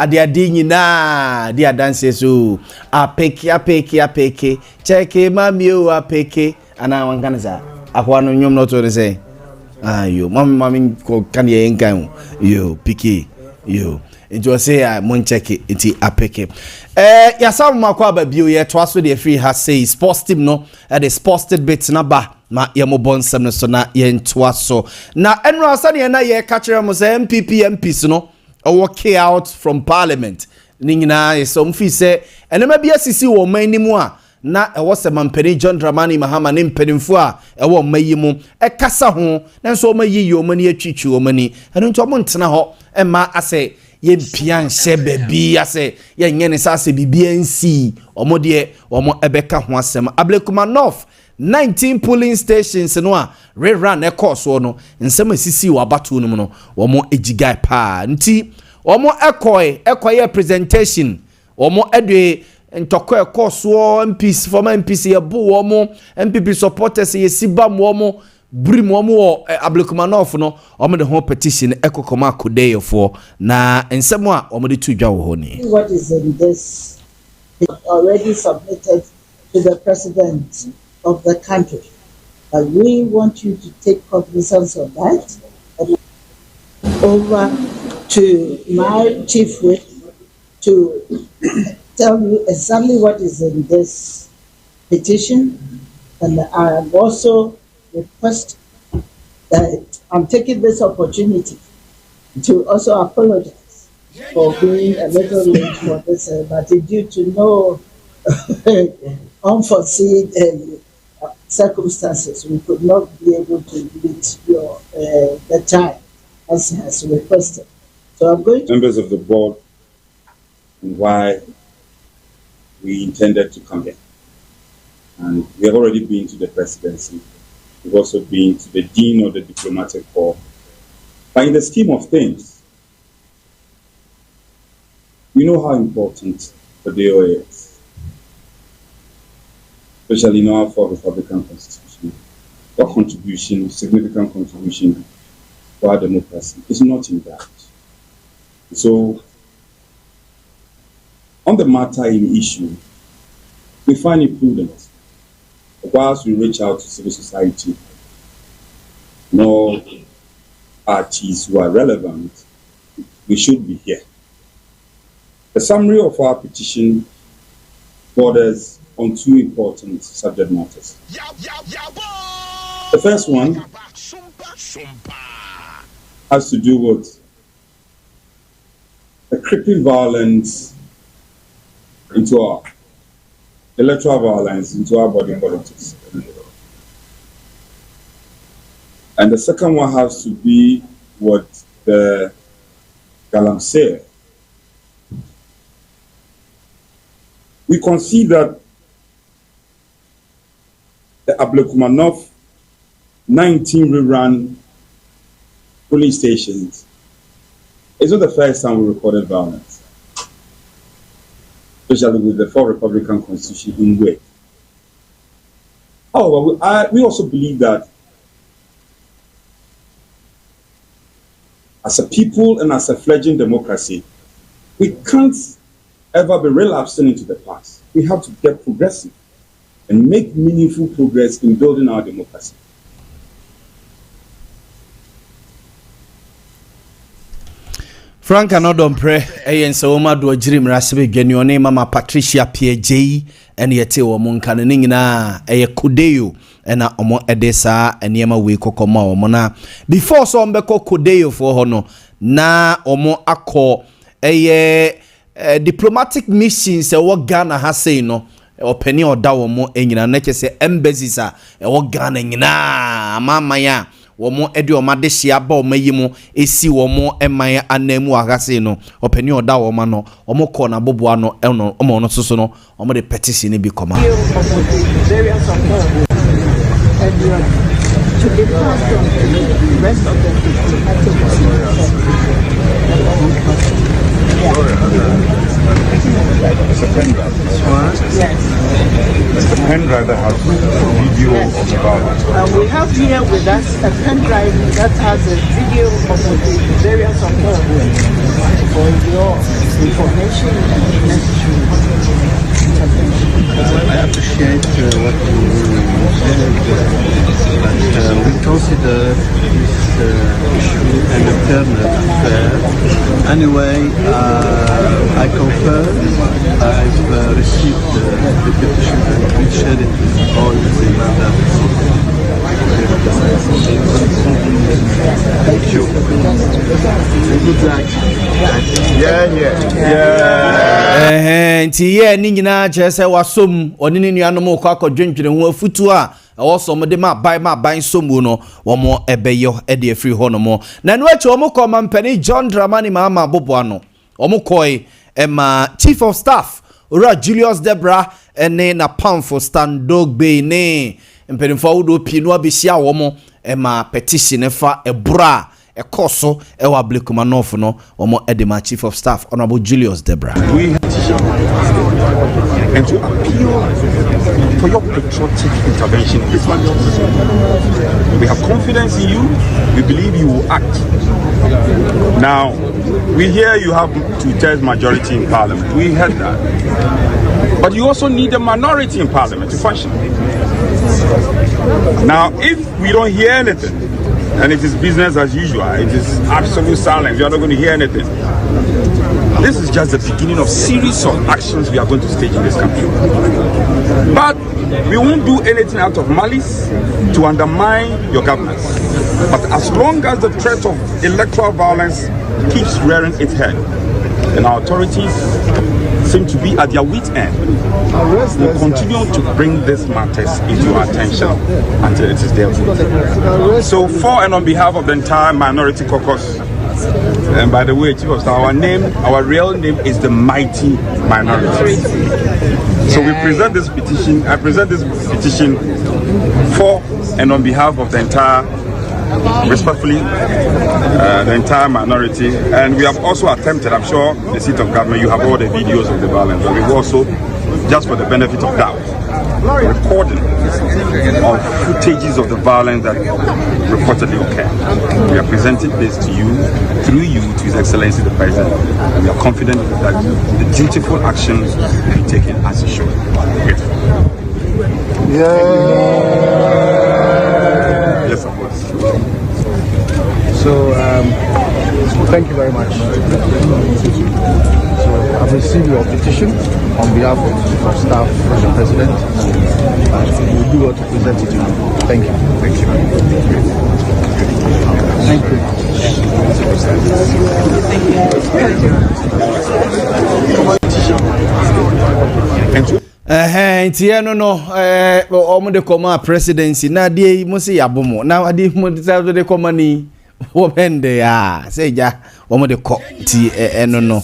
ade nyina dia dance so apeke cheke mami o apeke ana wankana za akwa no nyom no to de say ayo mami ko kan ye nkan yo piki yo njo say mon check it apeke ya sam makwa ba bio ye to aso de free ha say sports team no the sports bit na ba ma ye mo bonsam no so na ye to aso na enro asane na ye ka kire mo say MPs no walk out from parliament ningina yesom fi se enema bia sisi wo manimu a na ewo se mampeni John Dramani Mahama ne mpenimfu a ewo mayimu ekasa ho na so mayi yo mani atwitwi o mani eno nto mo ntena ho ema ase ye pian hye baby ase ye nyene sase bibia nsi omode omo ebeka ho asem Ablekuma North 19 polling stations no a rerun e course no nsem asisi wa bato no no womo ejigai pa nti womo ekoye presentation womo edwe ntoko e course wo MPs former MPs ye bu womo MPP supporters ye sibam womo brim womo Ablekuma North no womo de ho petition ekokoma kodey for na nsem a womo de tudwa wo ho ni. What is in this already submitted to the president of the country. And we want you to take cognizance of that. Over to my chief whip to tell you exactly what is in this petition. And I am also request that I'm taking this opportunity to also apologize for being a little late for this, but due to no unforeseen circumstances, we could not be able to meet your the time as requested. So I'm going to members of the board and why we intended to come here. And we have already been to the presidency. We've also been to the dean of the diplomatic corps. But in the scheme of things, we know how important the DOA is, especially in our fourth Republican Constitution. What contribution, significant contribution to our democracy is not in doubt. So, on the matter in issue, we find it prudent, whilst we reach out to civil society, no parties who are relevant, we should be here. The summary of our petition borders on two important subject matters. The first one has to do with the crippling violence into our electoral violence into our body politics. And the second one has to be what the galamsey. We concede that the Ablekuma North 19 rerun polling stations is not the first time we recorded violence, especially with the fourth Republican Constitution in way. However, we also believe that as a people and as a fledgling democracy, we can't ever be relapsing into the past. We have to get progressive and make meaningful progress in building our democracy. Frank anodom pre eyen se woma do agiri mrasebe dwane mama Patricia PJ ene yete wo monka ne nyina eye kodeyo ena omo edesa enema we kokoma omo na before so mbeko kodeyo for ho no na omo akọ eye diplomatic missions e wo Ghana ha sei no openi oda wo mo enyina na kese embassies a e wo Ghana nyina amama ya womo edi omadehia ba omayimu esi womo eman anamu agase no openi oda woma no omo ko na boboa no eno omo no soso no omo de petition bi koma It's a pen drive. Yes. The pen drive that has video of the violence. we have here with us a pen drive that has a video of the various of for your information necessary. I appreciate what you said, but we consider this issue an internal affair. Anyway, I confirm I've received the petition and we shared it with all the members. Thank you. Good luck. Nti ye ni nyina che se wasom oni ne nuanom ko akɔdwendwene ho afutu a ɛwɔ so mo de ma ban somu no wo mo ebeyo e de afiri ho no mo na no achi wo mo kɔ mampani John Dramani Mama Boboa no wo mo kɔe chief of staff ora Julius Debra ene na pamfo Standogbe ne mpenimfo wodo pie no abehia wo mo petition fa ebra ekoso ewa Blekuma North no omo edema chief of staff honorable Julius Debra. We and to appeal for your patriotic intervention in this matter. We have confidence in you. We believe you will act. Now, we hear you have 2/3 majority in parliament. We heard that. But you also need a minority in parliament to function. Now, if we don't hear anything, and it is business as usual, it is absolute silence, we are not going to hear anything. This is just the beginning of series of actions we are going to stage in this country. But we won't do anything out of malice to undermine your governance. But as long as the threat of electoral violence keeps rearing its head, and our authorities seem to be at their wit's end, we'll continue to bring these matters into our attention until it is dealt with. So for and on behalf of the entire minority caucus, and by the way, Chief of Staff, our real name is the Mighty Minority. So we present this petition, I present this petition for and on behalf of the entire, respectfully, the entire minority. And we have also attempted, I'm sure the seat of government, you have all the videos of the violence, but we've also, just for the benefit of doubt, recording of footages of the violence that reportedly occurred. We are presenting this to you, through you, to His Excellency the President, and we are confident that the dutiful action will be taken as it should. Grateful. Yes, of course. So, thank you very much. So, I've received your petition on behalf of staff and the President. We'll do what to present it to you. Thank you. Thank you. Thank you. Nti no omo de koma presidency na de mo se yabomo na ade mo de koma ni wo bende ya seja omo de ko ti no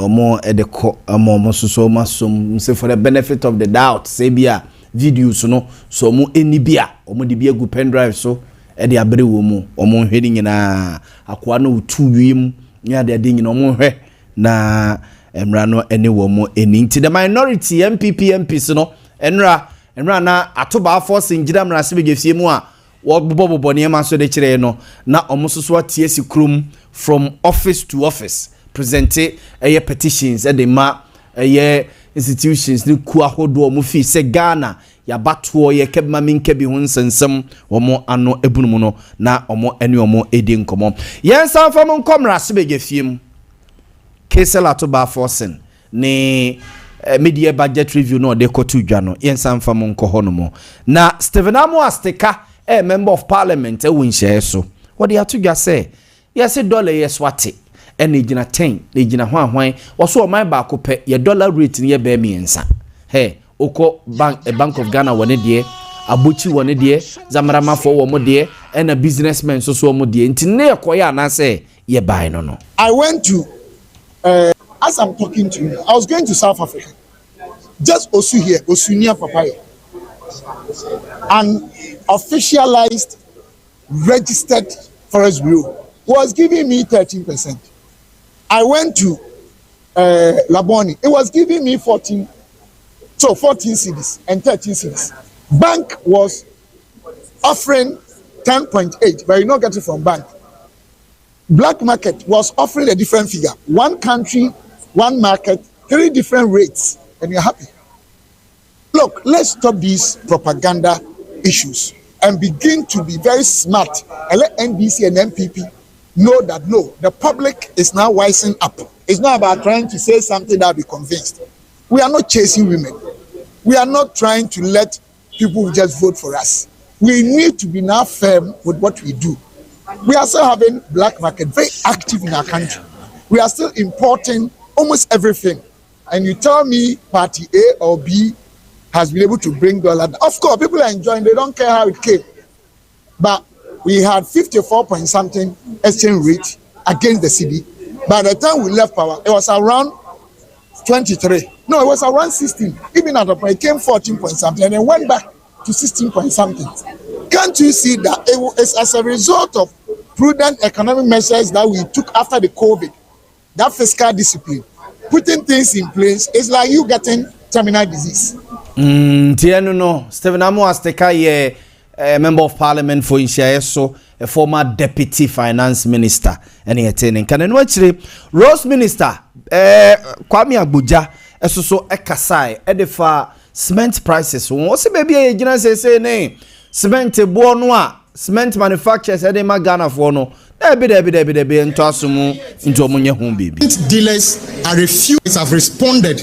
omo de ko omo soso masom say for the benefit of the doubt say bia videos no so omo eni bia omo de bia gu pen drive so e de abere wo mu omo hwedi nyina akwa no tu wiem nya de nyina omo hwe na emra no ene wo mo eni nti the minority MPs no emra na atoba force ngira mra se begefie mu a wo bobo ne ma so de kire no na omo soso atie si krum from office to office present petitions e de ma institutions ni ku ahodo omo fi se Ghana ya bato ye kebma minke bi ho nsensem omo ano ebunum no na omo ene omo edi nkomo yensa fam nkomra se begefie mu Kesela to ba forcing ne media budget review no de kotu dwa no yensa mfam nko ho no mo na Stephen Amo Asteka member of parliament won share so what they to dwa say yes dollar yes wate ene gina 10 ne gina hwan wo o man ba ko pe ye dollar rate ne ye ba miensa he oko bank of Ghana wone de abuchi wone de zamarama fo wo mo de ena businessmen so mo de ntine ekoya na say ye buy no I went to as I'm talking to you, I was going to South Africa. Just Osu here, Osunia Papaya. An officialized, registered forest bureau was giving me 13%. I went to Laboni. It was giving me 14 cedis and 13 cedis. Bank was offering 10.8, but you not get it from bank. black market was offering a different figure. One country, one market, 3 different rates, and you're happy. Look, let's stop these propaganda issues and begin to be very smart and let NDC and MPP know that no, the public is now wising up. It's not about trying to say something that will be convinced. We are not chasing women. We are not trying to let people just vote for us. We need to be now firm with what we do. We are still having black market very active in our country. We are still importing almost everything. And you tell me party A or B has been able to bring dollar. Of course, people are enjoying, they don't care how it came. But we had 54 point something exchange rate against the cedi. By the time we left power, it was around 23. No, it was around 16. Even at the point, it came 14 point something and then went back to 16 point something. Can't you see that it was as a result of prudent economic measures that we took after the COVID, that fiscal discipline, putting things in place, it's like you getting terminal disease. No. Stephen Amo Asteka, a member of parliament for Inshaeso, a former deputy finance minister, and he attending. Can actually Rose Minister Kwame Abuja, so Ekasai, Edefa cement prices. What's maybe a general say name? Cement Bonoa, cement manufacturers, Edema Ghana for no. Debbie, and Tosumu into Omunya home baby. Dealers are refused, have responded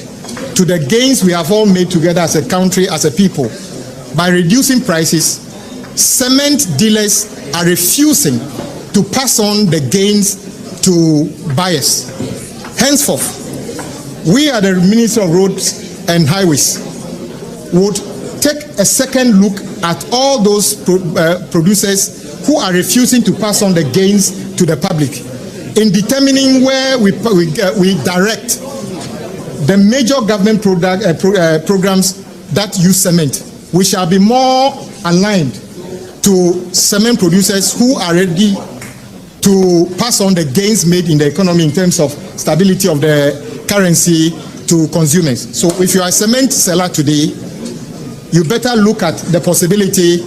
to the gains we have all made together as a country, as a people, by reducing prices. Cement dealers are refusing to pass on the gains to buyers. Henceforth, we at the Ministry of Roads and Highways would take a second look at all those producers who are refusing to pass on the gains to the public in determining where we direct the major government programs that use cement. We shall be more aligned to cement producers who are ready to pass on the gains made in the economy in terms of stability of the currency to consumers. So if you are a cement seller today, you better look at the possibility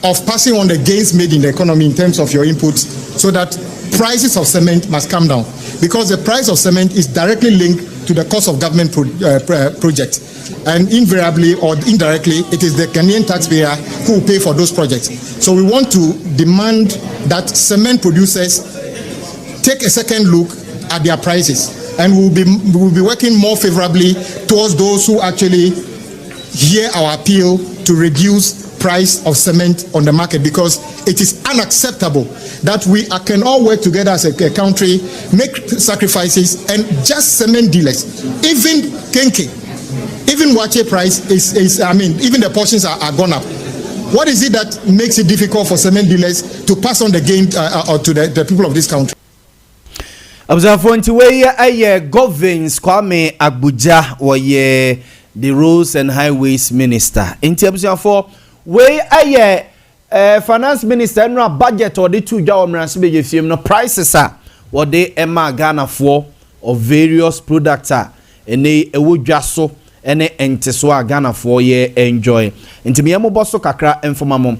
of passing on the gains made in the economy in terms of your inputs, so that prices of cement must come down, because the price of cement is directly linked to the cost of government projects, and invariably or indirectly it is the Kenyan taxpayer who will pay for those projects. So we want to demand that cement producers take a second look at their prices, and we will be working more favorably towards those who actually hear our appeal to reduce price of cement on the market, because it is unacceptable that we can all work together as a country, make sacrifices, and just cement dealers, even Kenke, even Wache price is even the portions are gone up. What is it that makes it difficult for cement dealers to pass on the gain to the people of this country? Observe where governs Kwame Abuja or the Roads and Highways Minister. In terms of where finance minister no budget or the two job be film no prices are what they Emma Ghana for of various products are and they ewo and enteswa Ghana for enjoy. Into me amo bosso kakra informamum.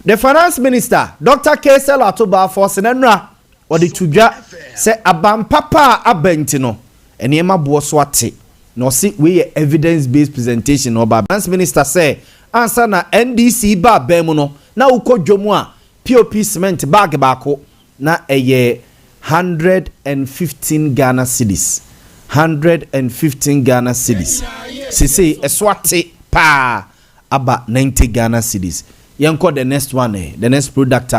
The finance minister Dr. Kesel Atoba for senenra or the two job say abam papa abentino and yema bosswati. No see we evidence based presentation or finance minister say answer na NDC ba bemuno na uko jomwa POP cement bag bako na 115 Ghana cedis 115 Ghana cedis sisi eswati pa aba 90 Ghana cedis yenko the next one the next product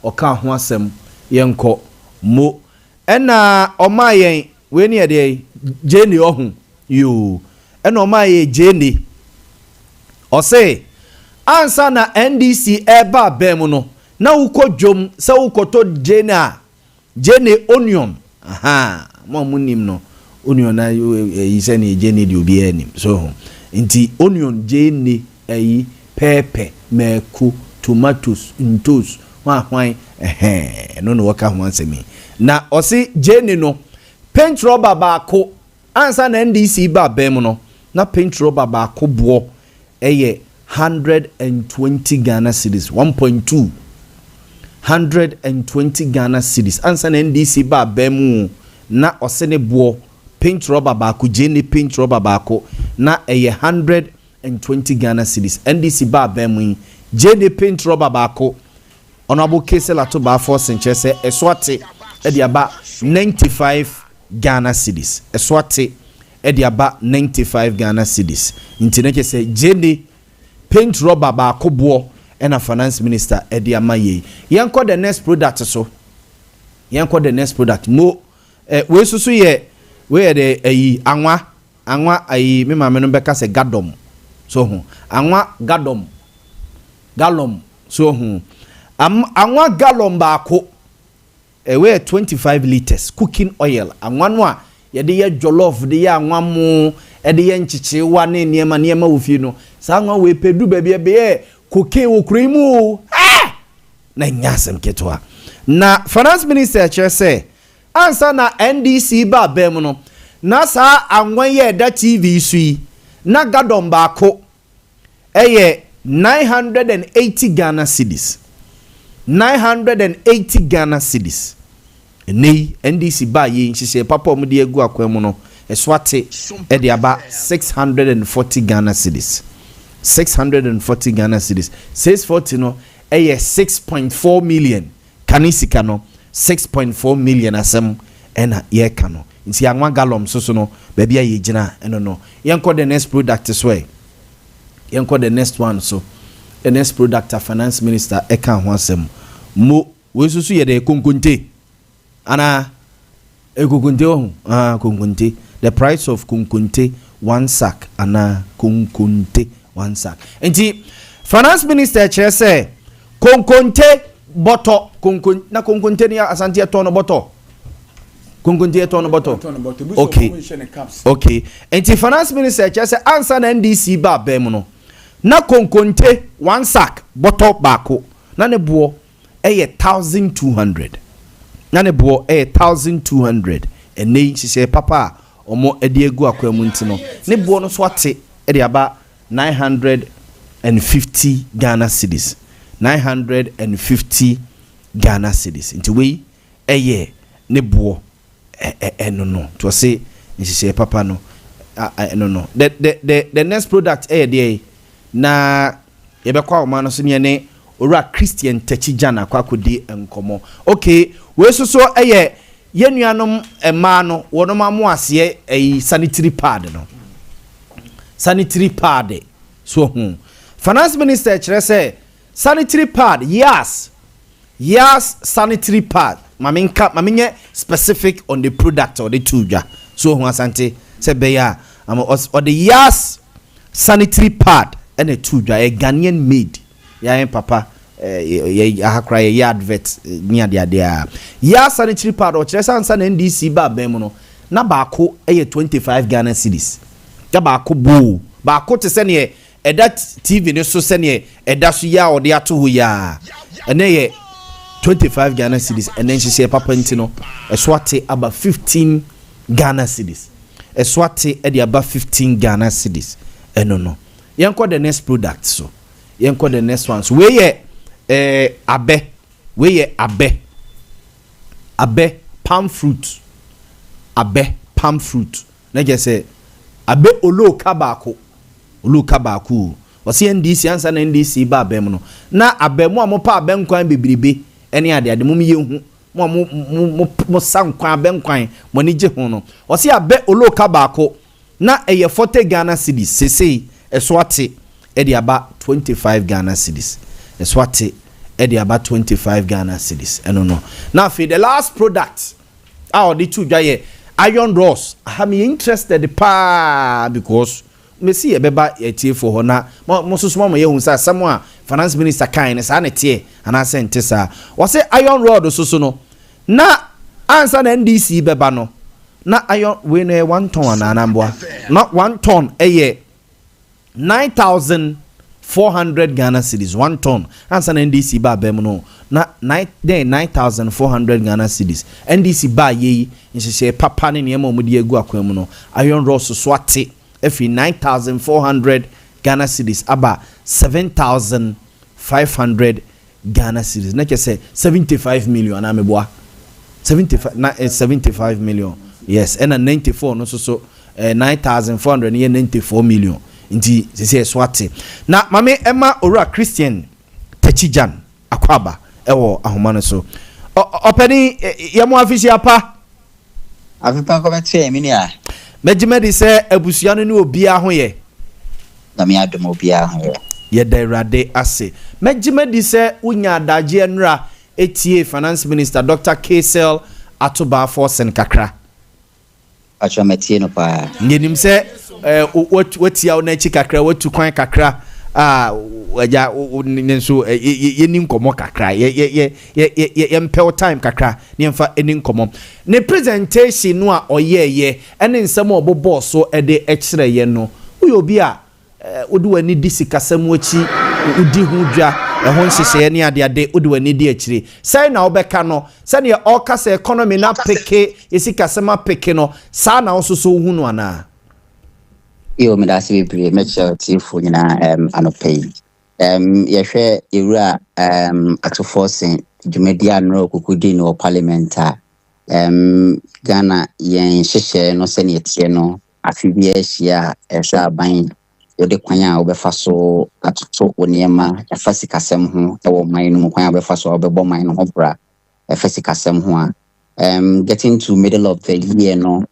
oka ho asem yenko mo ena omayen we ne de jeni ohun you ena omayen jeni o say ansa na NDC eba bemuno na uko jom sa ukoto jene onion aha mo munim no onion na yise ne jene di obi anim so nti onion jene ayi pepper meku tomatoes ntos hwan no waka ho ansemi na osi jene no paint rubber ba ko ansa na NDC ba bemuno na paint rubber ba ko bo 120 Ghana cedis 1.2 120 Ghana cedis. Ansa na NDC ba bemu na osene bo paint rubber baako jene paint rubber baako na 120 Ghana cedis. NDC ba bemu jene paint rubber baako honorable case la to ba force nchese eswate e dia ba 95 Ghana cedis. Eswate e dia ba 95 Ghana cedis. Ntineke se jene paint rubber baako bo and a finance minister Ade Amaye. Yanko the next product so. Yanko the next product. Mo we so ye we the anwa ayi me ma me no beka se gadom. So hu. Anwa gadom. Galom. So hu. Anwa galom baako we 25 liters cooking oil. Anwa no a ye de ye jollof de ye anwa mo e de ye nchiche wa ne niema wo fi no. Sa anwa we pedu bebie be koke wo krimu na nyasem ketwa na finance minister chair say ansa na NDC ba bem no na sa anwan ye da TV sui na gadom baako 980 Ghana cedis 980 Ghana cedis nei NDC ba ye nhihye papa mu de egu akwam no eswate e de aba 640 Ghana cedis 640 Ghana cedis 640 no 6.4 million kanisika no 6.4 million asem ena ye ka no nti anwa galom so no baby aye gina eno no yenko the next product is way yenko the next one so the next product a finance minister e kan ho asem mo we susu ye de konkonte ana konkonte oh konkonte the price of konkonte one sack ana konkonte one sack. Enti finance minister chair say konkonte boto na konkonte ni asante tono boto konkonte tono boto okay enti finance minister chair say answer na NDC ba bem no na konkonte one sack boto baako na ne bo 1200 na ne bo 1200 eni sise papa omo edi egu akwamu ntino ne bo no so ate edi aba 950 Ghana cedis 950 Ghana cedis into we ne bo no to say nhihye papa no no the next product there na yebekwa o no so ne ora Christian tachi jana kwakodi enkomo okay we so yenuanom ema no wonom amu ase sanitary pad no sanitary pad so finance minister chere say sanitary pad yes sanitary pad mamenye specific on the product or the tuja so asante say beya or the yes sanitary pad and a tuja a Ghanaian made ya papa akra ya advert nia dia ya sanitary pad o chere sansa na NDC ba bem no na baako 25 Ghana cedis ya baako bo baako te se ne eda TV ne so se ne eda so ya ode ato ho ya ene ye 25 Ghana cedis and then she say papa ntino eswate aba 15 Ghana cedis eswate e de aba 15 Ghana cedis no yenko the next product so yenko the next one so we ye abe palm fruit na je say abe oloka baako wasi NDC ansa na NDC ba abem no na abemu amopa abenkwan bebiribe ene ade mum yehu mo sankwan abenkwan mo ni je ho no wasi abe oloka baako na eye 40 Ghana cedis sese eswate e de aba 25 Ghana cedis eswate e de aba 25 Ghana cedis eno no na for the last product the two dwaye iron rods I'm interested pa because me see e beba etie for ho na mo soso mo yehun sa samwa finance minister kan sa na tie ana sente sa wo say iron rod soso no na answer na NDC beba no na iron we no 1 ton na anamboa not 1 ton 9,400 Ghana cedis 1 ton answer na NDC ba bem no na 9,400 Ghana cedis NDC ba ye nhihye papa ne niam omudi egu akwam no iron rod so ate every 9,400 Ghana cedis aba 7,500 Ghana cedis na say 75 million na meboa 75 million yes and 94 no so 9,494 million nti say swati na mame Emma Ora Christian Tachijan Akwaba ewo ahoma no so openi yemo afisi apa afipa ko mete mi ni a Mejimedi say abusua no ne obia ho ye na me adom obia ho ye da Awurade ase Mejimedi say unya adaje nra etie finance minister Dr. Kesel Atoba Forsen kakra acho metie no pa nyenim say watia wo na chi kakra watu kwan kakra waja nso yenim komo kakra ye mpel time kakra ne mfa enim komo ne presentation no a oyeye ene nsem obobo so ede ekire ye no uyobi a odi wani di sikasam wachi udi hu dwa ehon hyehyɛ ne ade odi wani di akire sai na obeka no sai ne okasa economy na peke yesikasam peke no sa na ososo hu no ana yo me da se bebre me chelti fu nyina anopai yehwe ewura atoforsen dwumedia no kokodi no parliamenta Ghana yen hyehyɛ no se ne etie no afibia hia ehwe aban yode kwan a obefa so atoto woniema efasikasem ho ewo man no kwan a obefa so obebo man no ho bra efasikasem ho a getting to middle of the year no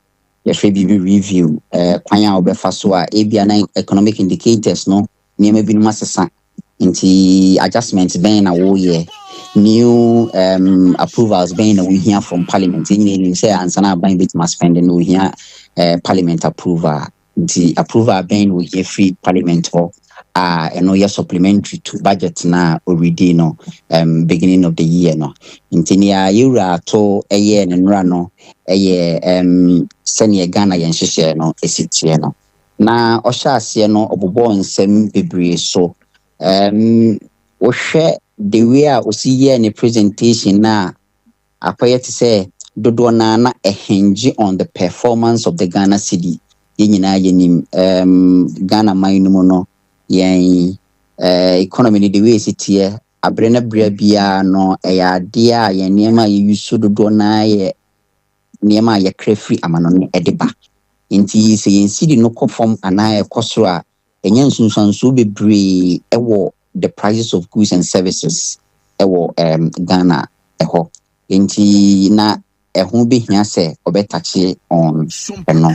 yehwe bibi review kwan a obefa so a ebia na economic indicators no niema bi no masesa nti adjustments ben na wo ye new approvals ben na we hear from parliament in say ansana ban bit must spend no hear parliament approval the approval ben we hear free parliament or no year supplementary to budget na already no beginning of the year no intinia yura to eye nra no eye senior Ghana yen hyehyɛ no esitie no na ɔhyɛ no obobo nsɛm bebree so wohwɛ the way a osi ye ne presentation na akoye to say dodo na hinge on the performance of the Ghana city yenyina yenim Ghana mainumo no yen economy ni the way sitie abrena bra bia no ade a yen niema ye yusu dodo na ye niema ye krefri amano ne edeba nti se yen city no kofom ana ekoso a enyen sunsanso bebre ewo the prices of goods and services ewo Ghana eho nti na eho behia se obetache on no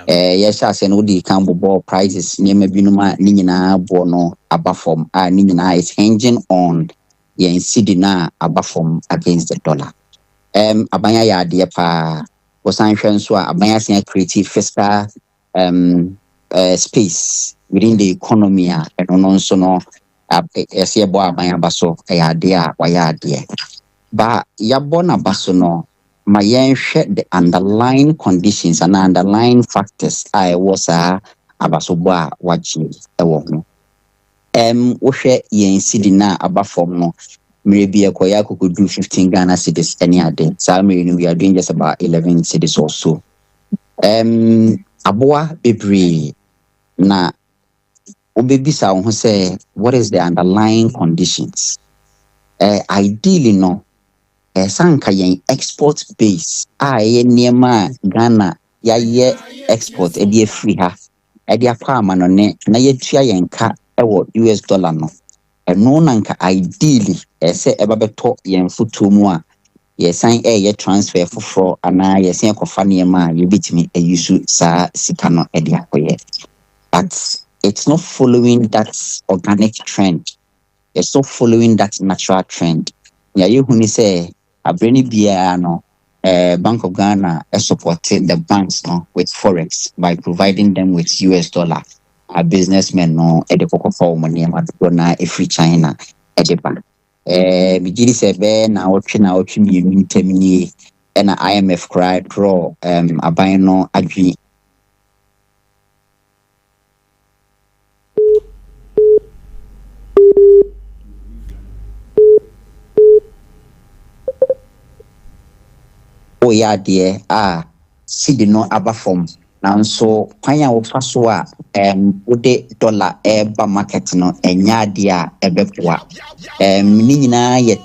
yesha se no di kan bobo prices niema binuma ni nyina bo no abafom a ni nyina is hinging on yen cedi na abafom against the dollar abanya ya de pa wosan hwen so a abanya se creative fiscal space within the economy and no so no ese bo abanya baso ade a waya ade ba yabo na baso no ma yenhwe the underlying conditions and underlying factors was abaso bo a wachi ewo no wohwe yen cedi na abafom no maybe akoya kokodu 15 Ghana cedis any ade so we are doing just about 11 cedis or so aboa bebre na obebisa who say what is the underlying conditions ideally no sanka yen export base ye niema Ghana ye export e dey free ha e dey akwa amano ne na yetua yen ka ewo US dollar no no nanka ideally say ebabeto yen futu mu a ye san ye transfer foforo ana ye san kofa niema ye bitimi use sa sika no e dey akoye but it's not following that organic trend. It's not following that natural trend. Yeah, you who say abreni bia no Bank of Ghana supported the banks no with forex by providing them with US dollar. A businessmen no edepoko for money na free China edepa. Bigiri se be na otwe mi ntemi na IMF cry draw aban no adwi ya de cedi no abafom Now so kwanya wo fa so a wode dollar eba market no enya ade a ebepoa ni nyina ye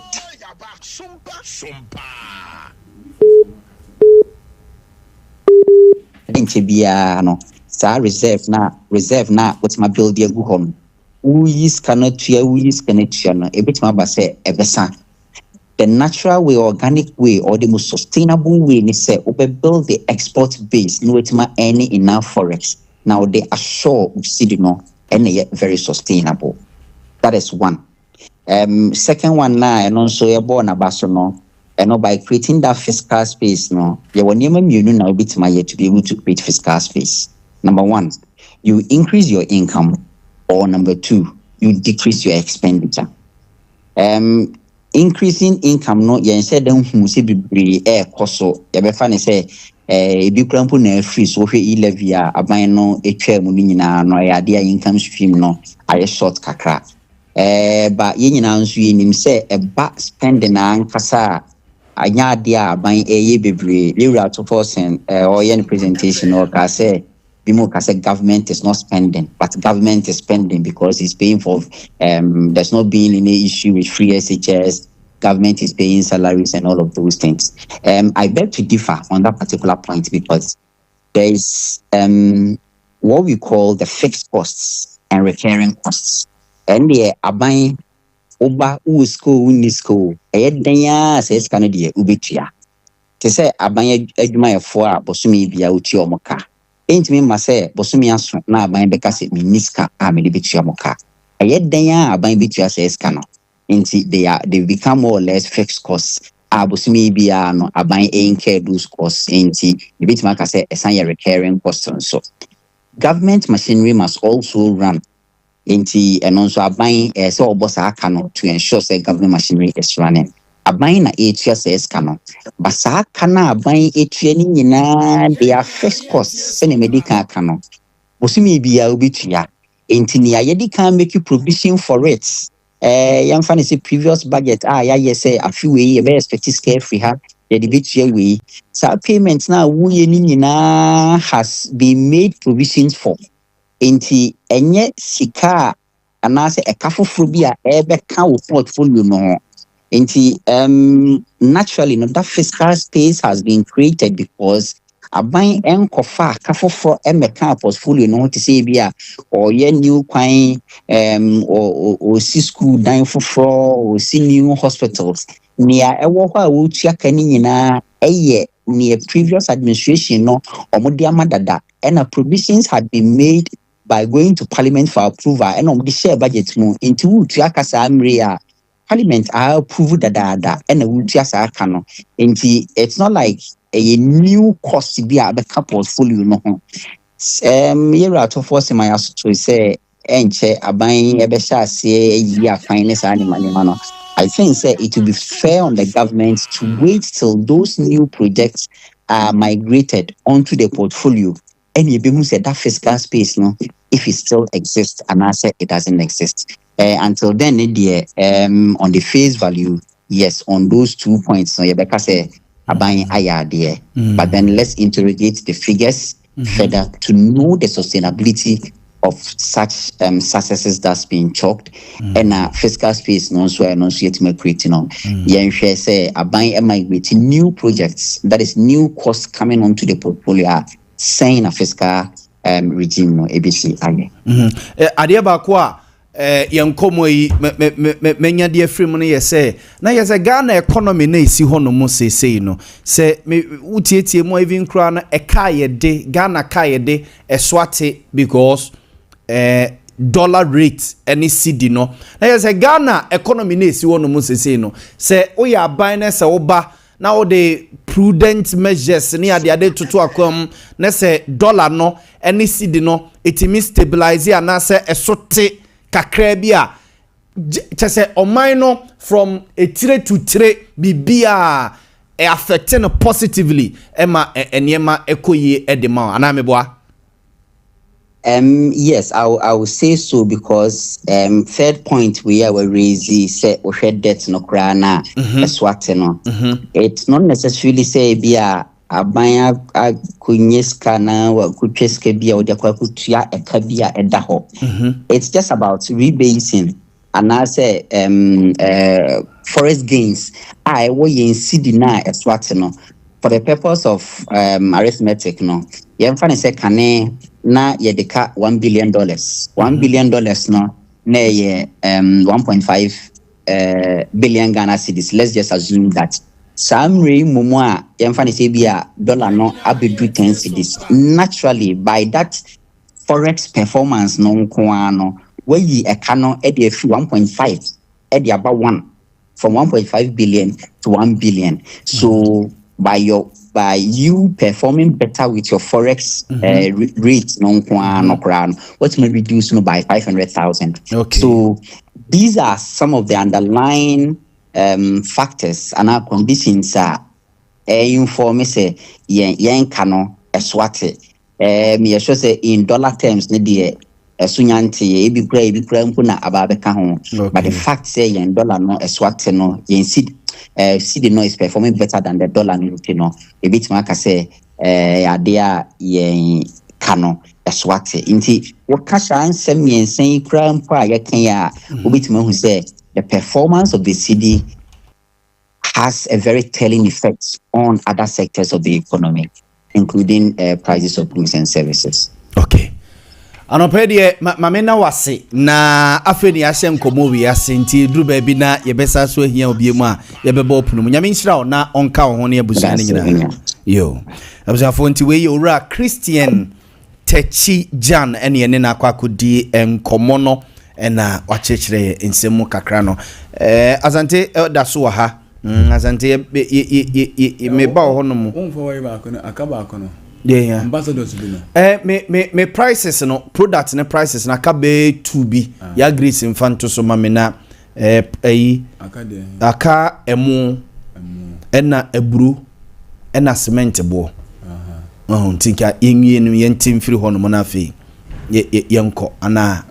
nche bia no sa reserve na wetima build ye gu hom uyis cannot tua no ebetima ba se ebesa. The natural way, organic way, or the most sustainable way is say we build the export base. No, it's any enough forex. Now they assure we see and yet very sustainable. That is one. Second one now, and also you're born a basono, and by creating that fiscal space, no, you will never now bit my yet to be able to create fiscal space. Number one, you increase your income, or number two, you decrease your expenditure. Increasing income no yen said dem hu se bibre koso ye be fa ne say ebi krampo na free so hwe e-levy a aban no etwa mu nyina no ya de income stream no aye short kakra ba ye nyina nso ye nim say ba spending na nkasa anya de aban ye bibre lewra to forcing or yen presentation or ka say government is not spending, but government is spending because it's paying for, there's not been any issue with free SHS, government is paying salaries and all of those things. I beg to differ on that particular point because there is what we call the fixed costs and recurring costs. And the abay oba usko unisko, ayedanya says Canada ubitia. To say abay eduma for bosumi bia uti omoka. Ain't me ma say bosumi aso na aban beka se miniska a me de betua moka ayeden ya aban betua se eska no nti they become more or less fixed costs a bosumi bia no aban incur those costs nti the bit ma ka say esan ye recurring costs so government machinery must also run nti and also aban so obosa aka no to ensure say government machinery is running. Aban na etua se eska no basa kana aban etua ni nyina they are fixed costs se ne medical aka no bosumi bia obetua enti ne ayedi kan make provision for it yam fa ne say previous budget ya say afiwe e be expect scare free ha the betua we sa payments na wo ye ni nyina has been made provisions for enti enye sika anase ekafoforo bia ebe ka wo portfolio no. Naturally, that fiscal space has been created because a buying encofa kafofro emeka portfolio no to say bia or ye new quine or see school dying for or see new hospitals near a walk out chiakanina near previous administration no or modiama dada and provisions had been made by going to parliament for approval and on the share budget mo into chiakasa amria. Parliament I approve that and we just no. It's not like a new cost be a portfolio no. Here out of force my to say enche aban ebesha say year finance animal. I think say it will be fair on the government to wait till those new projects are migrated onto the portfolio and you be say that fiscal space no if it still exists and I say it doesn't exist. Until then, on the face value, yes, on those 2 points, so Rebecca say, buying higher there. But then let's interrogate the figures further to know the sustainability of such successes that's being chalked and fiscal space no so yet creating on. Yeah, say buying migrating new projects, that is new costs coming onto the portfolio, saying a fiscal regime no ABC. Ade Akye yankomo yi menya de afrim no yese na yese Ghana economy na isi hono mo sesei no se utietie mo even kra na ekayede Ghana kayede eswate because dollar rate any cedi no na yese Ghana economy na isi hono mo sesei no se oya ban na se oba na o de prudent measures ni ade toto akom na se dollar no any cedi no etimi stabilize ana se esote kakra bia chese oman no from a tire to tire bibia affecting positively ema enema ekoyi edema ana meboa. Yes, I will say so because third point we are raising say we debt no krana swat no. It's not necessarily say bia abanya kunyeska na wa kutweska bia odi akwa kutua eka bia eda ho. It's just about rebasing and I say forest gains. I wo yen sidi na eswate no for the purpose of arithmetic no. Yen fa ne say kane na yedeka $1 billion. $1 billion no na ye 1.5 billion Ghana cedis. Let's just assume that Samri Mumwa Yemfani Sebia dollar no abedu 10 cedis. Naturally, by that forex performance no kuano, where ye a cano at the 1.5 at the about 1 from 1.5 billion to 1 billion. So by you performing better with your forex rate no kuano crown, what may reduce no by 500,000. Okay. So these are some of the underlying factors and our conditions are inform say yen cano eswate me sure say in dollar terms ne de esunyante e bi kra na ababeka ho but the fact say yen dollar no eswate no yen seed no is performing better than the dollar no e bit maka say ade a yen cano eswate inti wakasha ansem yen sen kra mpo a yeken ya obituma hu say the performance of the city has a very telling effect on other sectors of the economy, including prices of goods and services. Okay. Anopedie mamena wase na afeni ase nkomo wi ase nti duru ba bi na yebesa so ahia obiemu a yebeba opunu nyame nhyira na onka wo ho ne abusu ne nyina yo abusafo nti we yowura Christian Techi Jan ene na akwakodi enkomo no ena wachechire ensemu kakra no azante da so ha azante me ba ho no mu onfo we ba kono akaba kono yeah ambassadors bi no me prices no product ne prices na ka be 2 bi ya grease infanto so ma me na akade aka emu ena eburu ena cement bo tinka yenwie no yentim firi ho no mo na afi yenko ana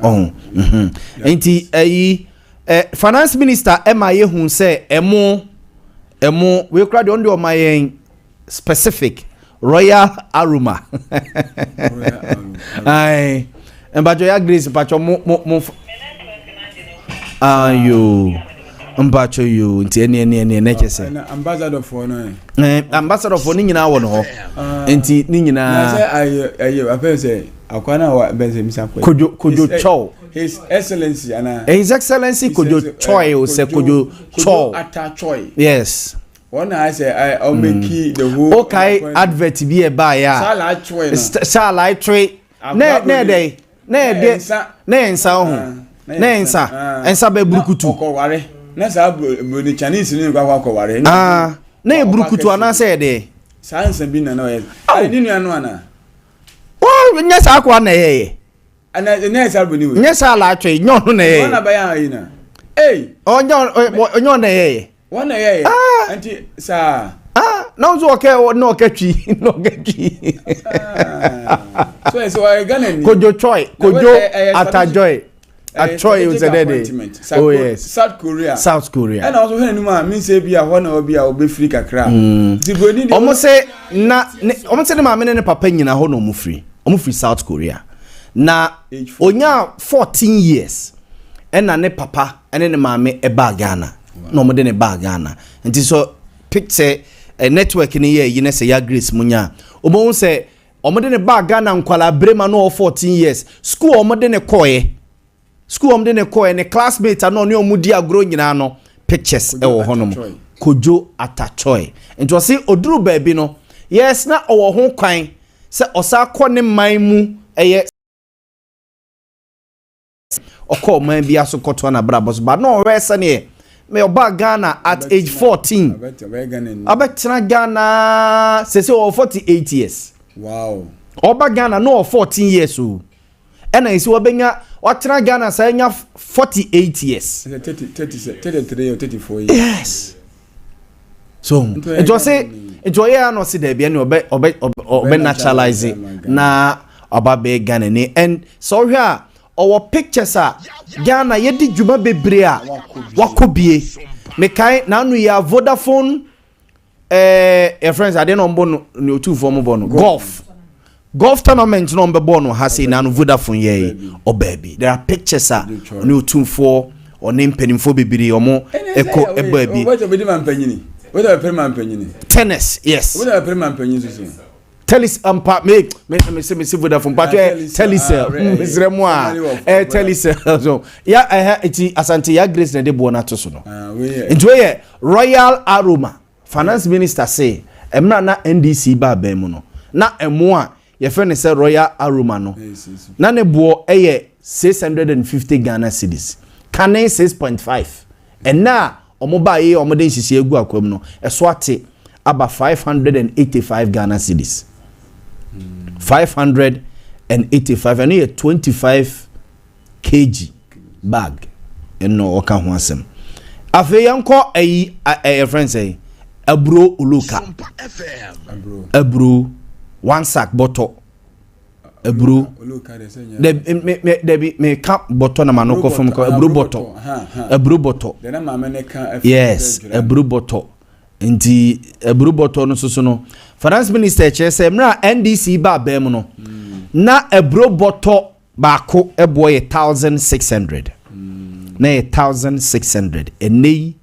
enti finance minister ema ye hu say emu we kra de on my specific royal aroma ai embajo ya grace pacho mo ayo mbacho you nti ene na chese ambassador for no ambassador for ni nyina wo no ho nti ni nyina na say ayo apense akwana wa benze misakwe kojo chow his excellency ana his excellency kojo choy o se kojo chow ata choy yes one I say I make the whole okay advert bi e ba ya sala choy sala choy ne ensa ho ne ensa be burukutu okoware na sa bro Chinese ni kwa okoware na e burukutu ana say de sansa bi na no ni nu anu ana nya sa akwa na ye ana ne sa bro ni we nya sa la choy nyo no na ye ona ba ya ina onyo na ye wana ye anti sa na nzo no ketwi so I gonna ni kojo choy kojo atajoy Atroy was a dead. Oh yes, South Korea. And also when you mean say be a one or be a be free kakra. Almost say na almost say ma me ne papa nyina ho no mu free. Omu free South Korea. Na onya 14 years. Na ne papa ene ne maame e ba Ghana. No mo de ne ba Ghana. Nti so picture network ni ye yi ne say ya Grace munya. Omo say omo de ne ba Ghana nkwala brema no 14 years. School omo de ne koye. School omde ne ko ne classmate ano ne omudi agro nyina no pictures e wo honom kojo atachoy enti o se oduru baabi no yes na owo ho kwan se osa kɔ ne man mu eye okɔ man bia so kɔto na brabos ba no we se ne me oba Ghana at age 14 abetra Ghana se 48 years wow oba Ghana no 14 years o ena isi wabenya watena Ghana sa nya 48 years 33 or 34 years yes so it was say enjoy ya no see there be any obe naturalize na obabe Ghana ni and so here our pictures are Ghana yedi djuma bebre a wakobie mekai na anu ya Vodafone your friends I didn't on no two form bono golf tournament no be bono has say na no Vodafone ye or baby there are pictures no 2-4 or name penimfo bibiri omo eko baby what be man panyini what a permanent panyini tennis yes what a permanent panyini Tellis me say Vodafone but Tellis misremo a Tellis so ya eti asante ya Grace na de bo na to so no into ye Royal Aroma finance minister say emra na NDC ba ba mu no na emo a ye friend say Royal Aroma no na ne bo eye 650 Ghana cedis kane 6.5 and na omo ba ye omo de hihie egu akwam no eso ate aba 585 Ghana cedis 585 and a 25 kg bag no oka ho asem afi yanko ayi friends say abro uluka Sompa FM abro one sack bottle abro uluka me cap bottle na manoko from abro bottle yes abro bottle nti abro bottle no so no finance minister che say mra NDC ba bem no na abro bottle baako eboy 1600 na 1600 enei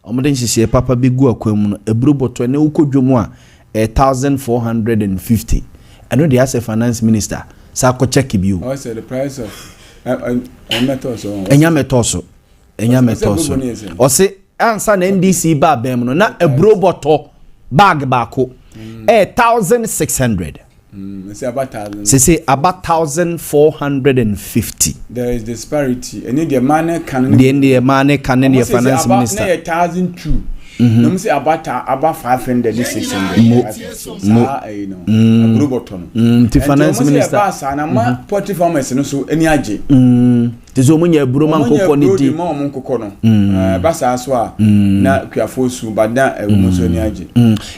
omoden hihie papa bi gu akwam no abro bottle na ukodwom a 1450 eno dey as a finance minister sa ko check bi o say the price of enya metoso o say answer na NDC ba bem no na abro bottle bag baako 1600 say about 1000 say about 1450 there is disparity and the money can the finance minister 1002 no say about 500 600 no bottom the finance minister na ma poultry farmers no so any age tizo munya buro man kokko ni di mo kokko no basa so a na kwafosu bada mo so any age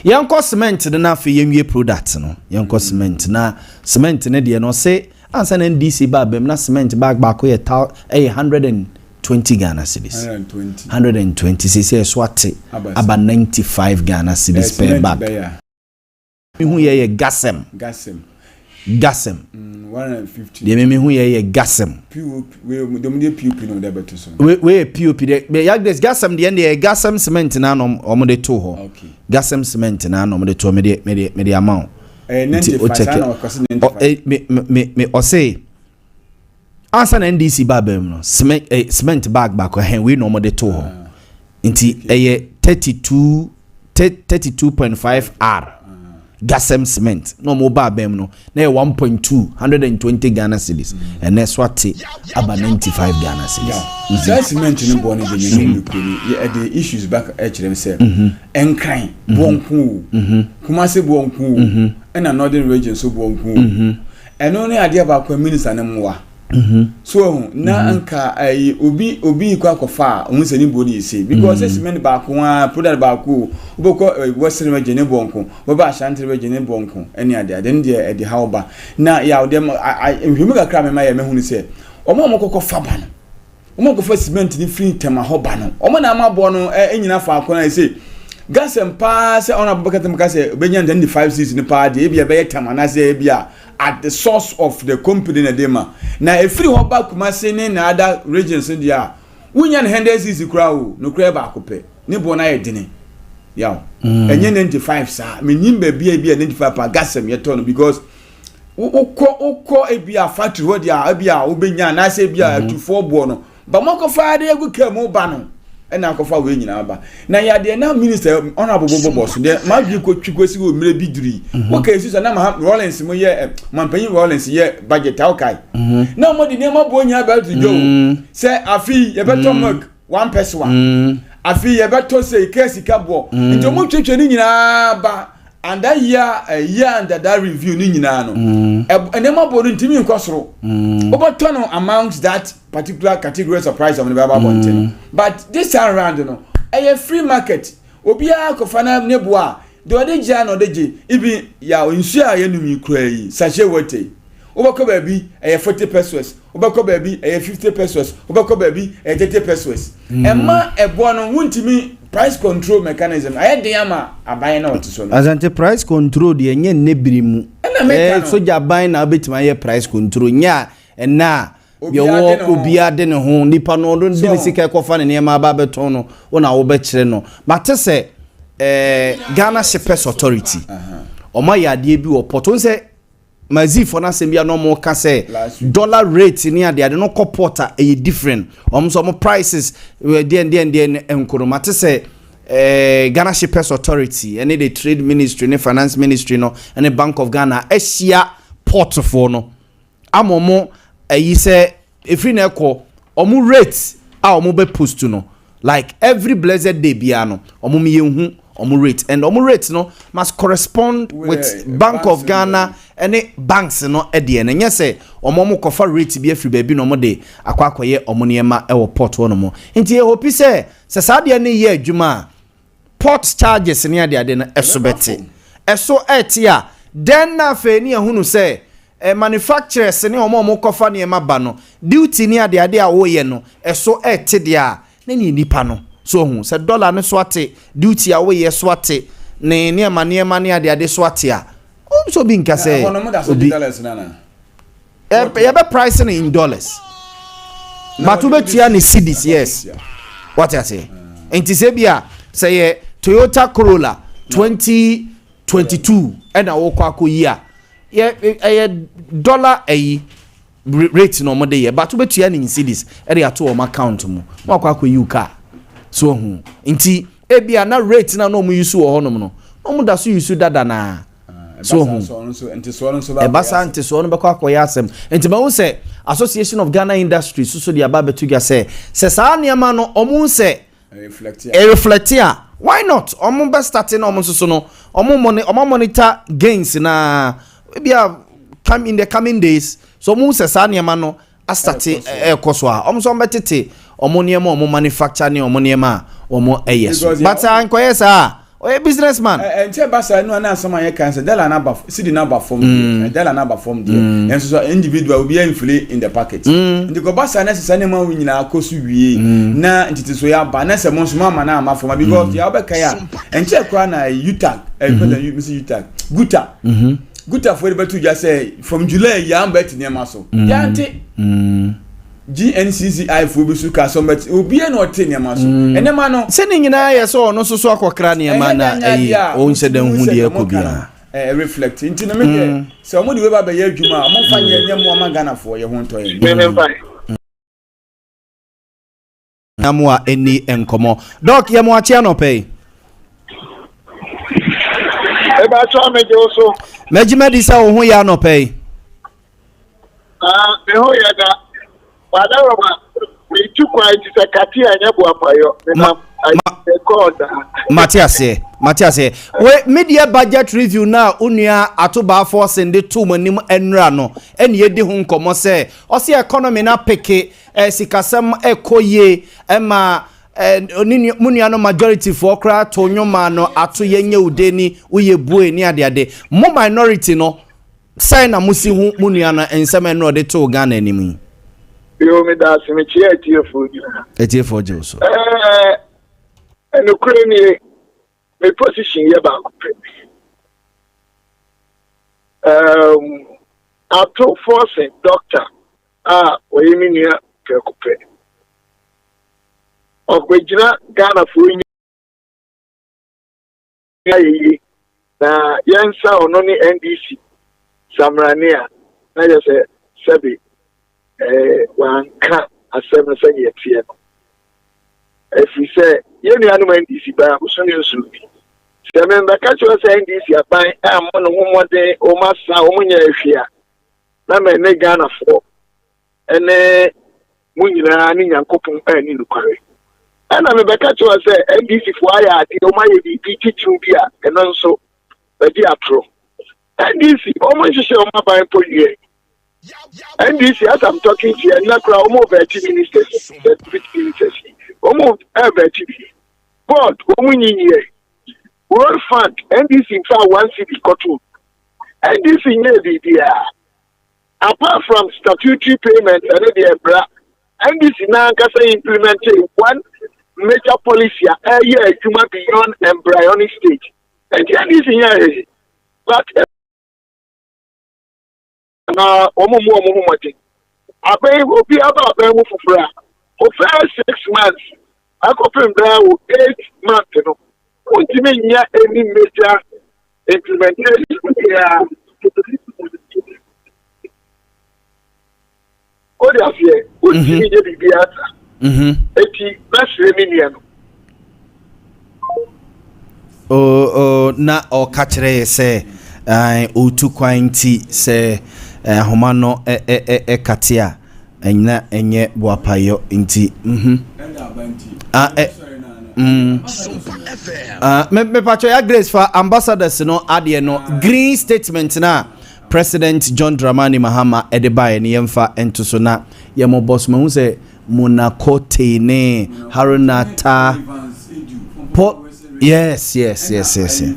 yanko cement na fa yenwie product no yanko cement na cement ne de no say ansa na NDC ba bem na cement bag ba ko ye 120 Ghana cedis 120 say swate aba 95 Ghana cedis per bag mi hu ye gasem 150 de me hu ye gasem we de POP no de beto so we POP de ya des gasem de gasem cement na no omo de to ho gasem cement na no omo de to me de amount 95 na kwase 95 me o say answer na NDC babem no cement bag back we no omo de to ho nti 32.5 R gasem cement no mo ba bem no na 120 Ghana cedis and that's what about 95 Ghana cedis that cement no bo no de nyame kuri the issues back them say enkran bonku kuma se bonku and northern region so bonku and only idea about minister na mwa so na anka obi kwa kofa ohun se ni body say because cement back one product back uboko western region ne bonko baba ashanti region ne bonko any ade then there the how ba na ya dem hwemu kakra me ma ya mehunu say omo kokofa ba no omo kofa cement ni free tema ho ba no omo na amabo no enyina fa akona say gas and pass on abakatem ka say obenya 25 cents ni pa de e bia be tema na say e bia at the source of the company na dema na e free ho ba kuma say ni na other regions dia wunya 100 cents kura o no kura ba akopɛ ni bo na ye dini yaw enye 95 sa me nyimba bia 95 pa gasem ye to no because ukọ e bia factory ho dia e bia obenya na say bia tufo bo no ba moko fa de egu kamu ba no ena akofa we nyina ba na ya de na minister honorable boss de ma bi ko twikosi wo mire biduri wo ka esu na ma Rollins mo ye mampanyi Rollins ye budget awkai na mo de nema bo nya ba to jo say afi ye beto mark one person afi ye beto say case kabo nto mo twetwe ni nyina ba and that year under that review ni nyina no enema bo ntimi nkosoro oboto no amongst that particular category surprise of the Baba Bonten. But this time around, you know, a free market. Obia kofana nebua. The other jan or the G. Ibi ya insure yenumi cray. Sachet wote. Obako baby, 40 pesos. Obako baby, 50 pesos. Obako baby, 30 pesos. Emma, a bono, won't me price control mechanism. I had the ama, a buying out to so. As anti price control, the yen nebrimu. So you're buying a bit my price control. Yeah, and now. Your walk will be adding a home, Nipa no don't be sick of fun near my babetono on our betreno. But to say, Ghana Shepherds Authority, or my idea be or potonse, my Z for us and be a no more can say dollar rate near the other no porter a different. Some prices were then and Kurumata say. Ghana Shepherds Authority, and the Trade Ministry, and the Finance Ministry, no, and the Bank of Ghana, Asia portfolio. Amomo. You say if you know omu rates omu be post to no like every blessed day biano omu miyenhu omu rate and omu rates no must correspond with Bank of Ghana and the banks no at the end and yes say omu kofa rate be every baby no more day akwakoye omu niema e wo port no mo nti e hope say sasade ne ye adwuma port charges ne ade ade na esobete eso etia then na fe ne ehunu say manufacturers ni omo kofa ne maba no duty ni ade a wo ye no eso etede a na ni nipa no so hu se dollar ne so ate duty a wo ye so ate ne ma ne ade so ate a so bi nka se dollars na na be pricing in dollars but we betua ni cedis yes what I say enti se bia say Toyota Corolla 2022 and a wo kwa year a dollar rate no more day, but to bet you in cities, area to account mu. Wakwa you car. So inti ebia na rate na no mu use wo honom no. No mu da so use dada na. So enti so e basa enti so no be kwa ya asem. Enti ma wo say Association of Ghana Industries so the aba betuga say sa niam no omu say reflectia. Why not? Omu be starting omu so no. Omu monitor gains na come in the coming days so mu se sa niam no astarte ekoso a omso betete omoniema omo manufacture ne omoniema omo yes but ankoye sa o businessman enche basa no na asama ye kan se dela na ba see the number form dela na ba form there and so individual will be inflate in the package ndi go basa na se ma wi nyina akosu wie na ntiti so ya ba na se mo so ma na ama form because ya obeka ya enche kwa na utag utag guta Guta for the just say from July yam bet near so. Yanti GNCCI for Bisuka so bet obi no te near so. And the man sending in I saw no so akokra near mana own said them who the ekobia. Reflect into the media. So mo the we ba ye dwuma mo fa ye nyam ma Ghana for ye ho ntoye. Namwa eni enkomo. Doc ye mo achi anope. Eba so ameje oso. Mejimedi sa wo ho ya no pay. Me ho ya da. Wada wa me tu kwa ti se kati anya Boamah payo. Me Matias we media budget review na onua atoba force ndi to manim enra no ene ye di ho nkomo se o se economy na peke sikasem ekoye ema onini munua no majority for kra to nyoma no ato yenye udeni uye bue ni ade mo minority no sai na musi hu munua na ensem no de to Ghana animu yo me da se me tie etie je so and Ukraine my position here back auto force doctor we mean here preoccupé of Gina Ghana for na yansa ononi NDC Samrania na just say sebi one can asem say yet if we say you know NDC ba so ni so bi se me ba ka cho say NDC aban am no homode o masa o munya ehwia na me ne Ghana for ene munyina ni nyankopon ani nukware ana me ba ka cho say NDC for aya ati o maye bi titu bia eno nso ba di atro NDC o mo hihye o maban po yie NDC as I'm talking to you na kra o mo ba ti ministers Omo TV. But Omunye World Fund NDC in fact one city control. NDC near the apart from statutory payment and the bra, NDC now can implementing one major policy a year beyond embryonic stage. And the NDC here, but I pay will be about them for 6 months. I could pay them 8 months. You know, what do you mean? Any major implementation? Yeah. What do you say? What do you mean? Na o kachire say otu kwanti say homano katia enya enye boapayo nti me pacho ya grace for ambassadors no ade no green statement na President John Dramani Mahama Edebaye ni yemfa entuso na yemo boss ma hu say Monacote ne Harunata yes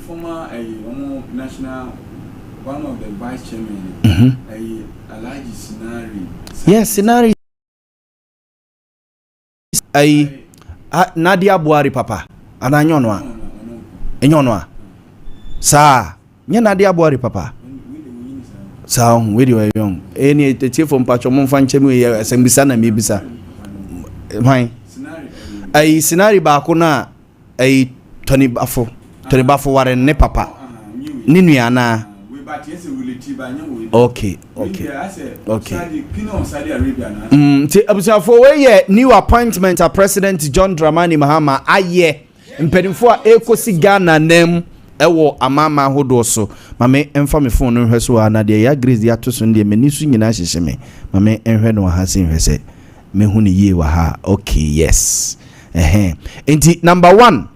former national one of the vice chairman Alhaji Sinari yes Sinari Nadia Buhari papa ana enyono sa nya Nadia Buhari papa sa we dey young any the chief from pacho mon fan chemi we asembisa na mebisa hwan Sinari ba ko na Tony Bafo ware ne papa ni nuana okay ti abusafo we ye new appointment a President John Dramani Mahama aye mpedimfo a ekosi Ghana nem ewo amama hodo so mame emfa me phone no hweso ana de ya grace ya to so de mani su nyina hyehye me mame enhwe no ha se hwese me hu ne ye wa ha okay yes enti number 1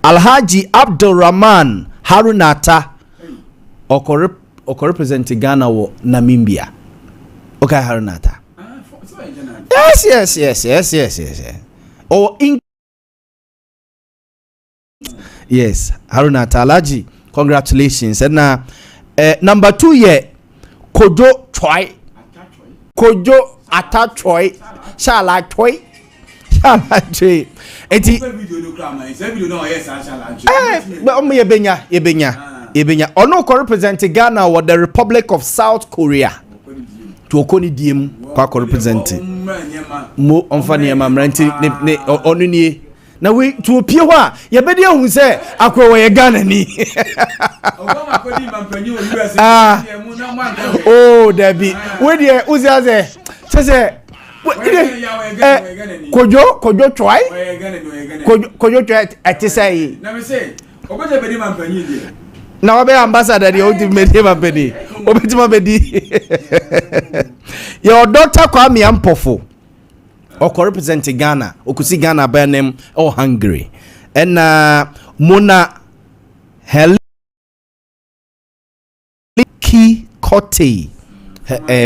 Alhaji Abdulrahman Harunata oko represent Ghana wo Namibia. Okay, Harunata. Yes. Oh, yes, Harunata Alhaji, congratulations. And number 2 Kojo Choi. Kojo Ata Choi. Shala Choi. Eti yebenya ono ko represent Ghana or the Republic of South Korea to okoni diem ko represent mo onfani ma mranti ne onuni na we to opie ho a yebedi ehun se akwa we Ghana ni oh Debbie we dey uziaze se Kojo try Kojo try atisai na me say obeje bedi mampanyi die na wabe ambassador dey ultimate mampani obeti mabedi your doctor Kwame Ampofo oko represent Ghana okusi Ghana by name Hungary and Mona Heliki Kote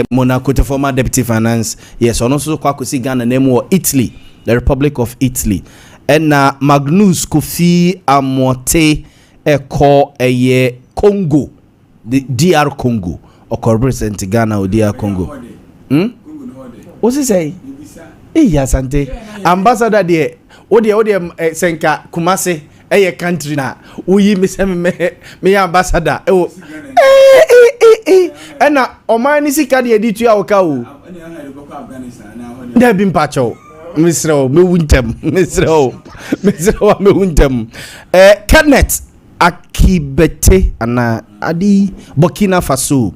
Monaco, the former deputy finance, yes, and also Kwakusi Ghana name or Italy, the Republic of Italy, and Magnus Kofi Amote Eko Congo, the DR Congo, or represent Ghana or DR Congo. What's he say? Yes, Ante ambassador there. Ode Senka Kumase. Country na uyi me ambassador na omani sika de editu ya oka o da bi mpacho misro me wuntem Kenneth Akibete ana adi Burkina Faso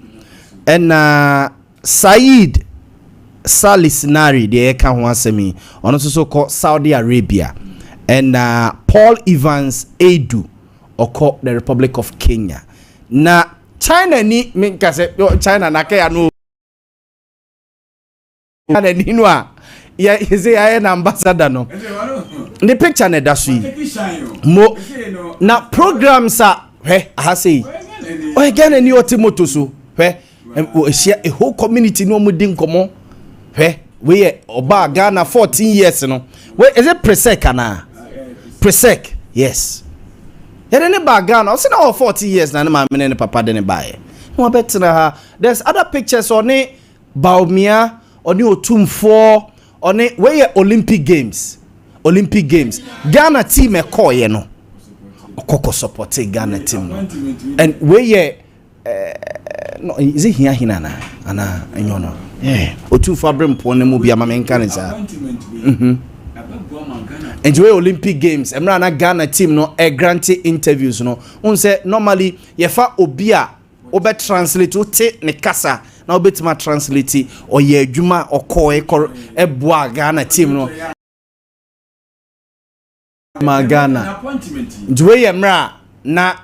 na Said Salisinari de eka ho asemi ono so ko Saudi Arabia and Paul Evans Edu oko the Republic of Kenya na China ni minkase China na ke anu China ni no a ya is an ambassador no the picture na dasu mo na programs a ha say o Ghana ni otimoto so a whole community no mudi nkomo we oba Ghana 14 years no we is it presec na presec yes any ba Ghana o say na 40 years na ma me ne papa de ne bae no betina ha. There's other pictures on it Baumia on the Otumfo on it where Olympic Games Ghana team e koye no okoko support Ghana team no and where no is it here hinana ana enyono Otumfo abrempo ne mu bia ma menka ne sa enjoy Olympic Games emra na Ghana team no granted interviews no un say normally ye fa obi a obe translate ote ne kasa na obetima translate o ye adwuma okoe eboa Ghana team no ma Ghana enjoy emra na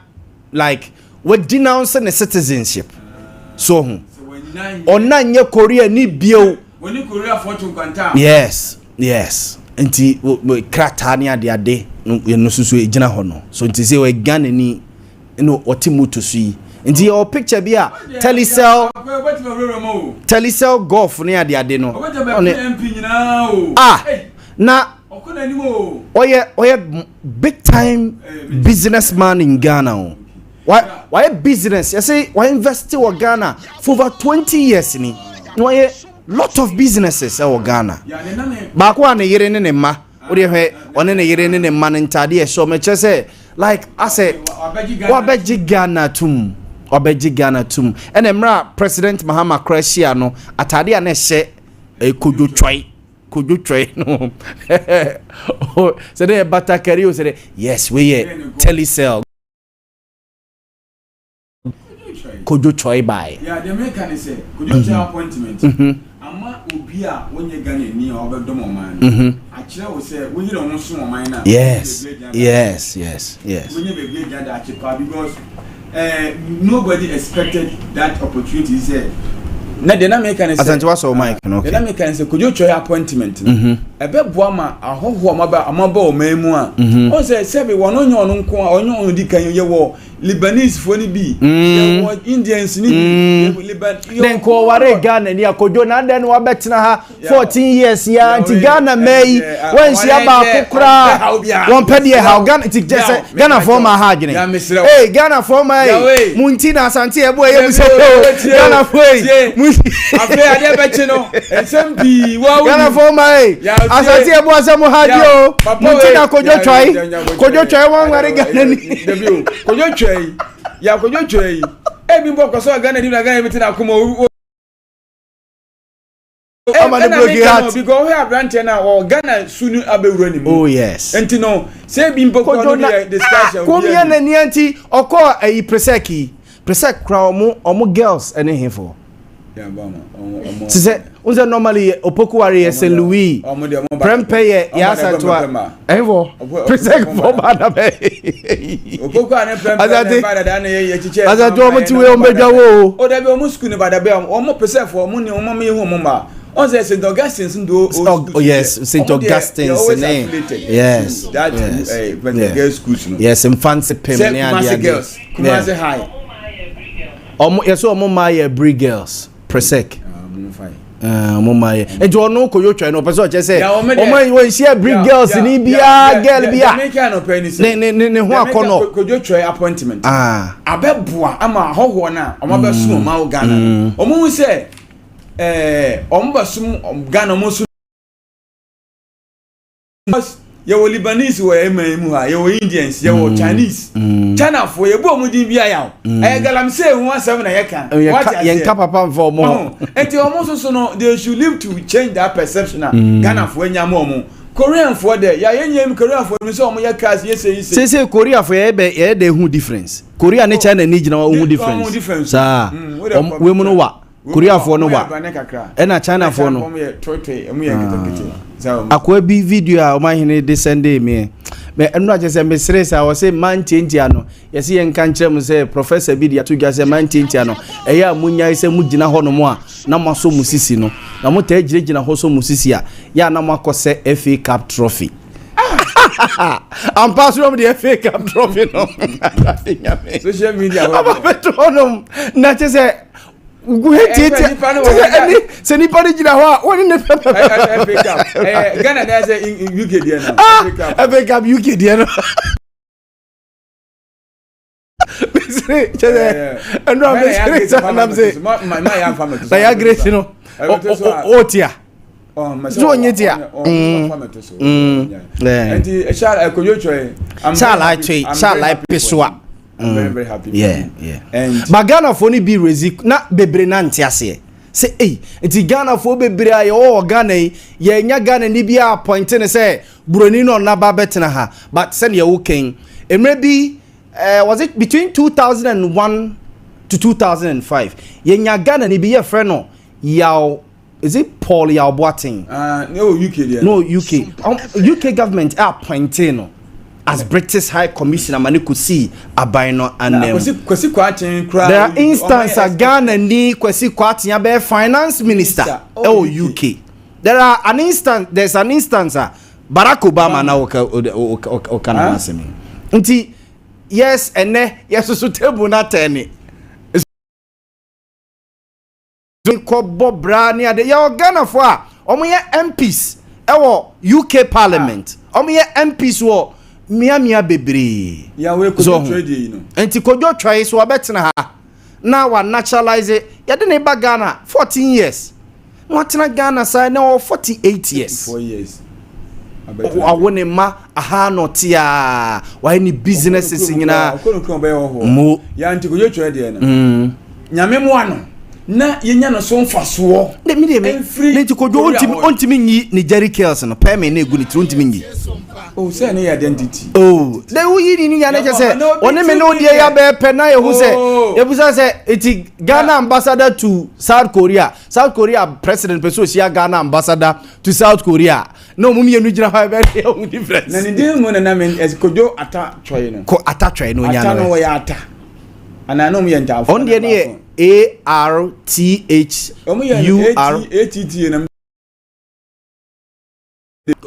like we denounce the citizenship so onanye Korea ni bio when Korea fortune kwanta yes nti krata ni ade no susu ejina ho no so nti say we Ghana ni no otimuto su yi nti your picture bi a telecell golf ni ade no na oye big time businessman in Ghana why business you say why invest in Ghana for over 20 years ni why lot of businesses in Ghana ba ko na yere ne ma o de hwe one ne yere ne ma ntade e so me che say like I say obeji Ghana tum and emra President Mahama Kreshia no atade a na hye kojo twai no say dey batakari o say yes we telecell kojo twai by the American say kojo twai appointment ama obi a wonye Ghana ni obedom man akire wo say wo yire won so man na yes wonye be be Ghana achipa because nobody expected that opportunity say na the American say asanti waso mic no the American say kojo twai appointment no ebe boama ahoho amaba o memu a o say sebe won onye onu nko a onye onu di kan ye wo Lebanese phone bi Indians ni then ko ware Ghana ni akojo na den wa betina ha 14 years ya anti Ghana mai when she aba kokra won pede ha Ghana ti Ghana for my ha gine hey Ghana for my munti na asante e bo ye muso Ghana for afi ade bechi no SMP wa Ghana for my asante e bo asemo ha dio munti na kojo twai wan ware Ghana ni kojo twai ya kojo twai ebi mbo ko so Ghana di na Ghana bitina akoma because we have branch na o Ghana sunu abewura ni oh yes enti no say bi mbo ko no discussion ko mi na ni anti oko ayi presek kra omo girls ene hefo ya ba mo say unze normally opoku ware St. Louis prempe ya satwa evo presek for bana be opoku ane prempe bana da na ye chiche azato mo tiwe ombedawo o da be omo school ni bada be omo presek for omo ni omo me hu omo ma on say St. Augustine's ndo yes St. Augustine's name yes that girls schools no yes in fancy pem ne ade girls Kumasi high omo yeso omo my brig girls presek momaye ejo no koyo twa no person che say omo we share brig girls ni bia girl bia ne ho akono kojo twa appointment abeboa ama hoho na omo besu ma Ghana omo hu say omo besu Ghana omo su ye wo Lebanese wo emu ha ye wo Indians ye wo Chinese China for ye bo mu din bia ya galam say hu asem na ye kan what ye nka papa for mo enti omo so no they should live to change that perception Ghana for nya mo Korean for there ya yenyem Korean for me so omo ye cast ye say Korea for ye dey hu difference Korea ne China ni gina hu difference sa we mu no wa Korea for no wa na China for no akwa bi video a o ma hene de Sunday me enu aje se me stress a o se man change ano ye se yen kan kire mu se professor bi dia to gya se man change ano eya munya se mu gina ho no mo a na mo so musisi no na mo ta gina ho so musisi a ya na mo akose FA Cup trophy I'm passing over the FA Cup trophy no social media aba petronom na che se se ni pani jina ho woni ne Ghana there say in UK there now FA Cup UK there no And I'm saying, my grace, you know, oh, tia. So nyetia shall I peswa. I'm very happy. Yeah. And Ghana for ni be rezi na bebre na ntiase. Say enti Ghana for bebre aye o Ghana ye nya Ghana ni bia appoint ne say buroni no na ba betena ha. But send ye woken it may be was it between 2001 to 2005 ye nya Ghana ni be ye friend no Yaw. Is it Paul Yaw Boamah? No, UK there. No, UK. UK government are appointing as British High Commissioner mani kusi abaino and there are instances Ghana ni kwesi kwati be finance minister UK. There's an instance Barack Obama na okana masemi. Nti yes yes so table na teni. Bob Brani ade ya Ghana fo a omoye MPs ewo UK Parliament omoye MPs wo mia bebre ya we ko trade you know enti kodwo twai so obetena ha na wa naturalize ya de ne ba Ghana 14 years watena Ghana sai na 48 years 4 years awone ma aha no tia wa ni businesses nyina mo ya enti kodwo trade na nyame mo ano na yenya no so mfaso de mi nti kodwo ontimi nyi ni Jerry Kells no pay me na egu ni ontimi nyi say na identity de wo yi ni ya na je say one me no de ya be pe na yehu say ebusa say iti Ghana ambassador to South Korea president person sia Ghana ambassador to South Korea no mu mienu gina ha be e difference na ni de mu na men as kodwo ata twoy no ko ata twoy no nya no ata no ya ata ana no mu ye nta on de ne ARTHUR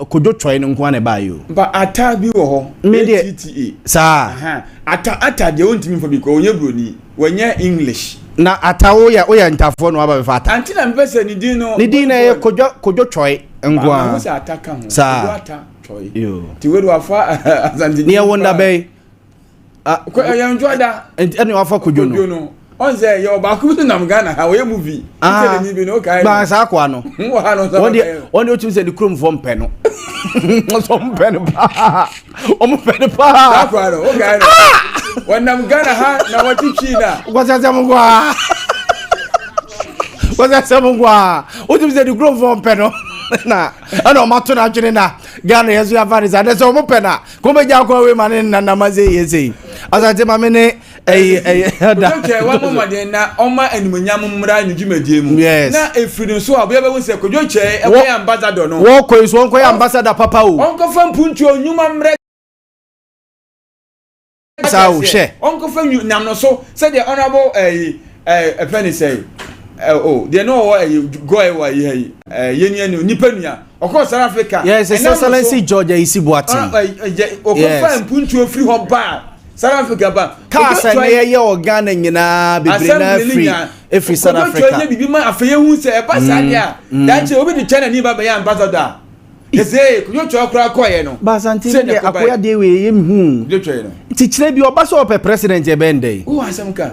kodwo try no nko na ba yo ba ata bi wo ho ATTA sa ata de ontimi fo bi ko onye broni wanya English na ata wo ya ntafo no aba be fa ata anti na mpese ni din no ye kodwo try nko a sa ata ka ho sa ata try yo ti we do afa azanti ni wonder be ko ya enjoy da eni wafa kodwo no onze yo ba ku na Ghana ha we movie tell me bi no kai ba sa kwa no wo ha no won o tumi se di krom vom pe no so mpe no pa o mo pe no pa sa kwa no o kai no won na Ghana ha na watichi na kwasa mungwa o tumi se di krom vom pe no na ana ma to na dwene na Ghana yesu ya varisa de so mo pe na ko be ja kwa we mane na maze yesi asante ma me ne da okay wa mo made na oma animunyam mmra ni dwumadie mu na efiri so abo be se kodwo che e ko ambassador no wo ko so ko ambassador papa o onko fa mpuntu onyuma mmra sa o she onko fa nam no so say the honorable a penny say they know go away yeni nipa nua of South Africa yes excellency George Isibuati okofa mpuntu ofiri ho ba South Africa ba kasa na ye Ghana nyina bebre na free South Africa ko bibi ma afeye hu se e ba sadia that che obi di China ni ba ya ambassador eze ko cho akura ko ye no ba santi de akoya de we ye hu ti kire bi oba so pe president e bende o asem ka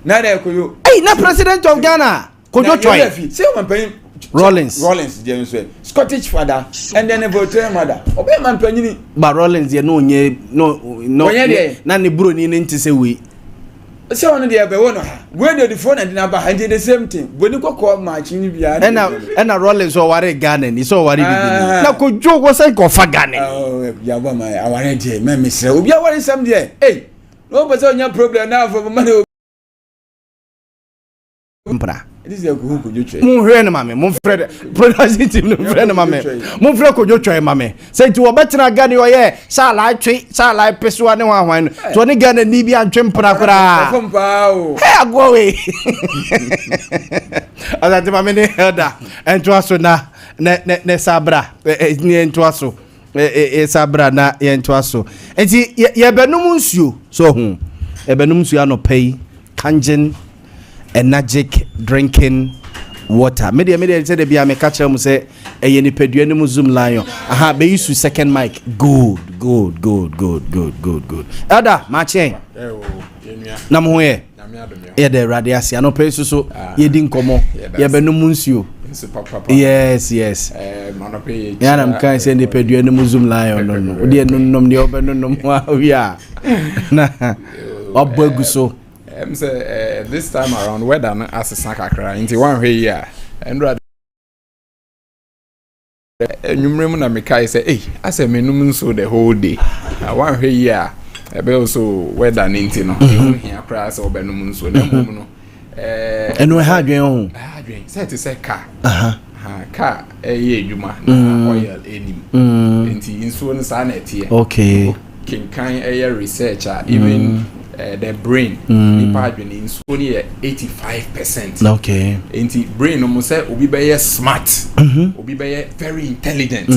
na de ko yo na president of Ghana kojo choi say o man pay Rollins dey say Scottish father and then a Voltaire mother obe man panyini ba Rollins ye no na ne bro ni nti say we say one dey be won ha we dey the phone and na ba hand the same thing boni kokko match ni bia na Rollins o ware Ghana ni so ware bibi na kojo go say ko fa Ghana Yaw Boamah aware dey me mesre obi aware sam dey no be say onya problem na for man mpra this is a good kojo mo hwe na mame mo frɛ production team no frɛ na mame mo frɛ kojo twɛ mame say ti wo betena Ghana yo ye sha lai pesoa ne hwan no to ne Ghana ni bi antwe mpra kora agwo we azati mame ne elda ento aso na ne sabra ni ento aso sabra na ento aso enti ye benum nsuo so hu e benum nsuo anopai kanjen energetic drinking water media say de bia me catch am say eye ni pedua ni mu zoom lion aha be use second mic good Ada ma chen na mo ye ye de rade ase anope so ye di nkomo ye benum nsuo yes manope ya nam kan se ne pedua ne muzum lion no de nonnom de obenonnom wa wi a na obagu so say this time around weather no asesa kakra nti wan hwe yi a endra enyumrem na mekai say ase menum nso the whole day wan hwe yi a ebe also weather ninti no hia kra ase obenum nso na mum no eno ha adwen ho say to say car car ye adwuma na oil enim nti nso no sa na etie okay kinkan research even the brain nipa adwene nso ne 85%. Okay. Enti brain no mo say obi be smart, obi be very intelligent.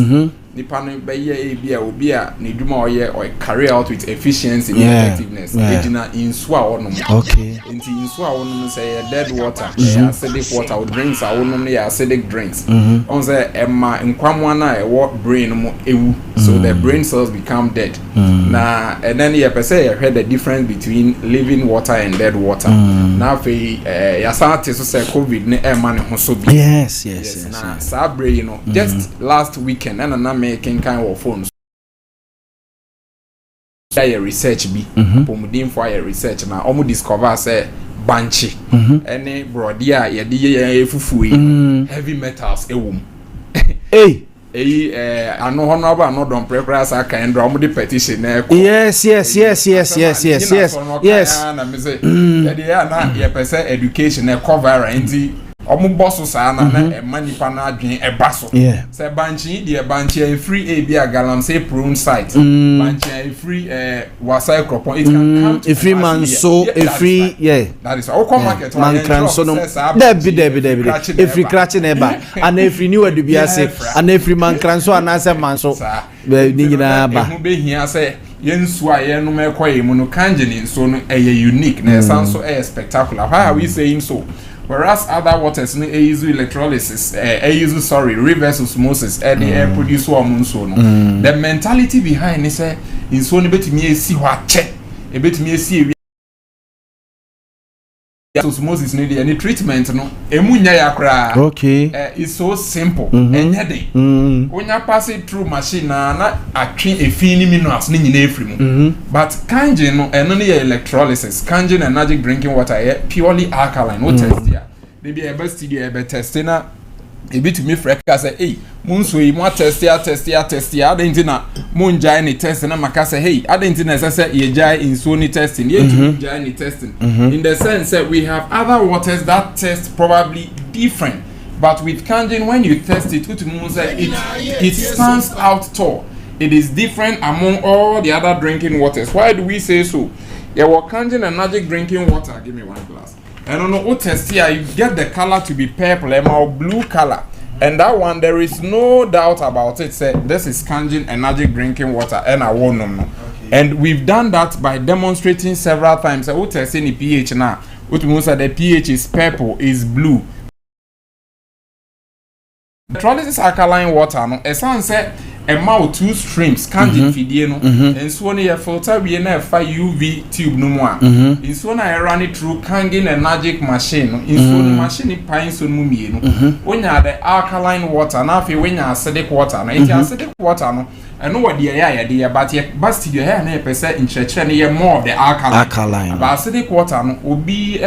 Nipa no be bia obi a ne dwuma oye or carry out with efficiency and effectiveness. Ejina nso a wonom. Okay. Enti nso a wonom say dead water, acidic water, or drinks a wonom ne acidic drinks. On say emma nkwamwa na brain mo ewu, so the brain cells become dead. Na and then you say you heard the difference between living water and dead water. Now fe ya say COVID ne emma ne ho so bi. Yes. Na sabre you know just last weekend and na making kind of phones. Your research be pomudin for your research na omo discover say banchi any brodia ye de fufu heavy metals ewum ano honorable no don prepare sa kan do omo de petition na yes na me say na ye person education na cover anti omo boss sa na manipa na adwen baso say banchi de banchi free be a galam say prone site banchi free wasai cropon it can come to free man so free that is our market man can so no debi free scratch na eba and free new adubia say and free man can so and say man so ni nyina ba hu be hia say yensu a ye no mekoye mu no kanjini so no unique na so spectacular. Why are we saying so? Whereas other waters no use electrolysis reverse osmosis they produce one so no the mentality behind is say in so no betimi esi ho ache e betimi esi osmosis no dey any treatment no emunya yakra okay it's so simple enye dey onya pass it through machine na atwe efin minerals ni nyina efri mu but kangen no eno ne electrolysis kangen energy drinking water purely alkaline what test there they be able study ebe test na e bit me freka say munso yi mo test adenti na munjai ni test na maka say adenti na say ye jai inso ni testing ye jai ni testing in the sense that we have other waters that test probably different, but with kangen when you test it it stands out tall. It is different among all the other drinking waters. Why do we say so? Yeah, what kangen energy drinking water, give me one glass. I don't know what test here you get the color to be purple or blue color. And that one, there is no doubt about it. Say this is kangen energy drinking water, and I won't know. And we've done that by demonstrating several times. So, what test any pH now? What means that the pH is purple, is blue. Electrolysis alkaline water, no. Esan say amount two streams kangen fidie no. And so when you filter we na fa UV tube no mo a. And so na run it through kangen energetic machine no. And so the machine pine so no mie no. When you the alkaline water na fe when you acidic water no. It acidic water no. I know what the ya but you bust your hair na pese in church na more the alkaline. But acidic water no obi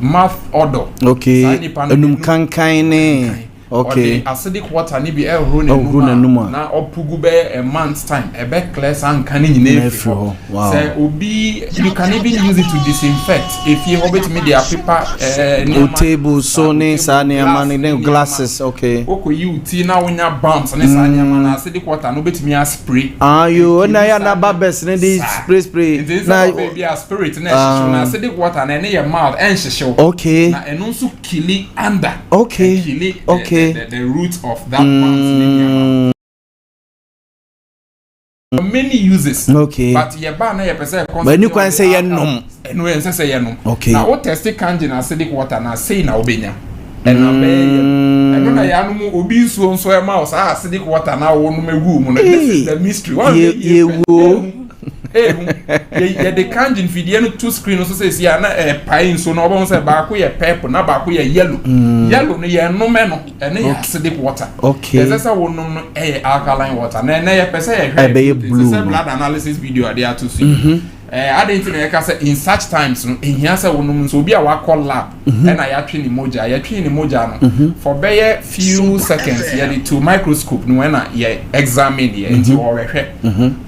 mouth odor. Okay. Enum kankan ne. Okay. Acidic water ni bi run na opugu be a month's time e be clear san kan nyina efro. Wow. Say obi you can even use it to disinfect if you hobet me their paper table so ne sa ne amane glasses. Okay. Oko you tea na wonya bumps ne sa ne amana acidic water no betimi a spray. You na ya na babes ne di spray na be a spirit na na acidic water na ne your mouth en hihyew. Okay. Na eno nso kili under. Okay. Okay. The root of that plant. Many uses. Okay. But ye ba na ye pese but you can say ye nom. No ye say ye nom. Okay. Now what test kangen acidic water na say na obenya. Na be eno na ya no mu obi nsuo nso e ma o sa acidic water na wo no megu mu no. This is the mystery. One ye wo ye the kanjin fidie no two screen so say sia na pie so no obon say ba ko ye purple na ba ko ye yellow yellow no ye no me no ene ye acidic water okay there's say wonum no alkaline water na ye pese ye hwe blood analysis video there to see I didn't know in such times in say wonum so bi a wa call lab na ya twe ni moja no for be few seconds ye the to microscope no na ye examine ye nti o hwehwe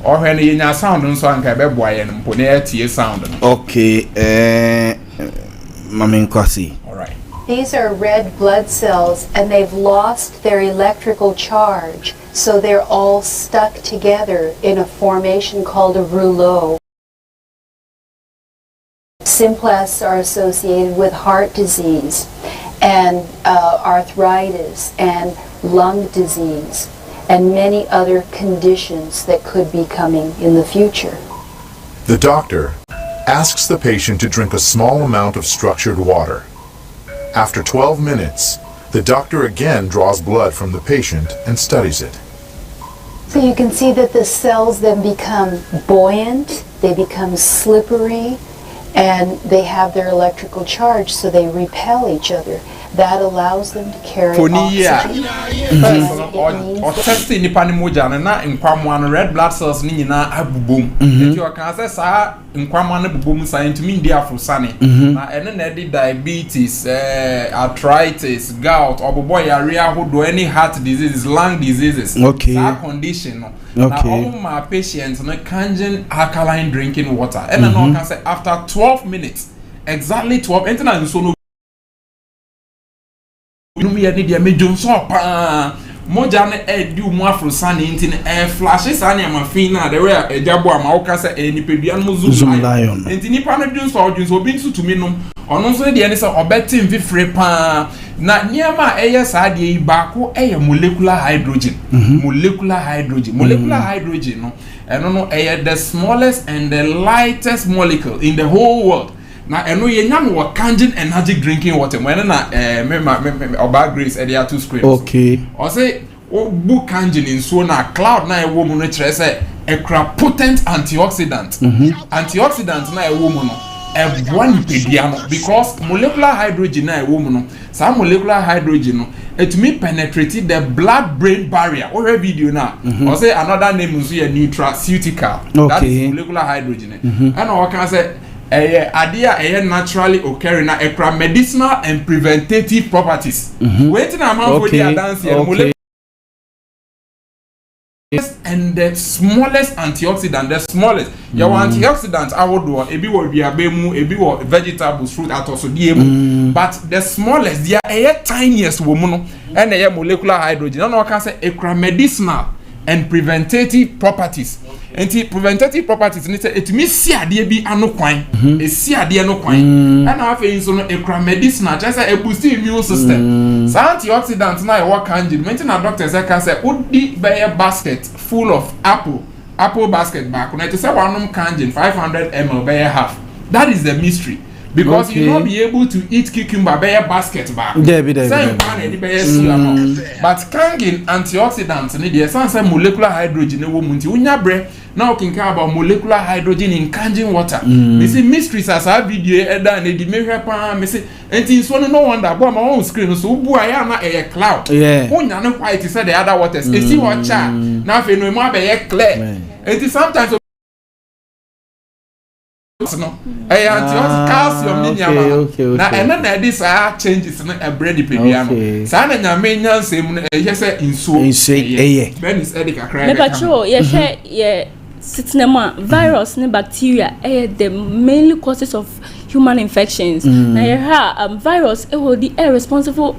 o hwe no ye nya sound nso anka be boa ye no mpo na tie sound no okay mama nkwasi. All right, these are red blood cells and they've lost their electrical charge, so they're all stuck together in a formation called a rouleau. Symptoms are associated with heart disease and arthritis and lung disease and many other conditions that could be coming in the future. The doctor asks the patient to drink a small amount of structured water. After 12 minutes, the doctor again draws blood from the patient and studies it. So you can see that the cells then become buoyant, they become slippery, and they have their electrical charge, so they repel each other. That allows them to carry oxygen. Or testing the panimoja na nkwamwa red blood cells ni nyina abubom. Enti o kan say sa nkwamwa na bubom sa enti mi ndi afrosane. Na ene na di diabetes, arthritis, gout, obobo yare ahodo, any heart diseases, lung diseases. Okay. That condition no. Okay. Now all my patients no kanjen alkaline drinking water. And no can say after 12 minutes, exactly 12 enti na nso no numi ya ni dia mejo so pa moja na edu mu afrosane nti na flash sane amafin na de we Ade Boamah wo ka say nipedua no zoom lion nti nipa no dun so obi nso tumi no ono so de ne say obetim fifre pa na niama eye sa de yi ba ko eye molecular hydrogen molecular hydrogen no eno no eye the smallest and the lightest molecule in the whole world. Na eno ye nyam wo kanjin energy drinking water when na me oba grace e dey two screens. Okay. O say o bu kanjin in so na cloud na e wo mu no kire say ekra potent antioxidant. Antioxidant na e wo mu no e one pedia no because molecular hydrogen na e wo mu no sa molecular hydrogen no etumi penetrate the blood brain barrier. O re video na o say another name is nutraceutical. Okay. That is molecular hydrogen. And o can say Ade naturally occurring na ekra medicinal and preventative properties. Waiting amount for the dance here molecular and the smallest antioxidant, the smallest. Your antioxidant awodo ebi wo biabemu, ebi wo vegetables, fruit atosodiemu. But the smallest, they are tiniest woman and a molecular hydrogen. No can say ekra medicinal and preventative properties. Enti preventative properties ni say etimi si ade bi anokwan esi ade no kwan and afei so no ekra medicinal just say a boost immune system. Antioxidants na e work kanjin mention na doctor say can say odi be basket full of apple basket back na to say one kanjin 500 ml be half. That is the mystery. Because you not be able to eat cucumber by a basket back. But kangin antioxidants need the essence molecular hydrogen womunti unya bre now can care about molecular hydrogen in kanjin water. Me see mysteries as a video eda na di mehwe pa me see enti so no wonder Boamah on screen so bu aya na e cloud. Unya no quite say the other waters. E see what cha na fe no mo be clear. Enti sometimes no calcium ni nyama na ena na this changes na bread pediano sa na nyama nyansem no say inso ben is Ade kakra me pacho ye sitnema virus ne bacteria the mainly causes of human infections. Na virus will be responsible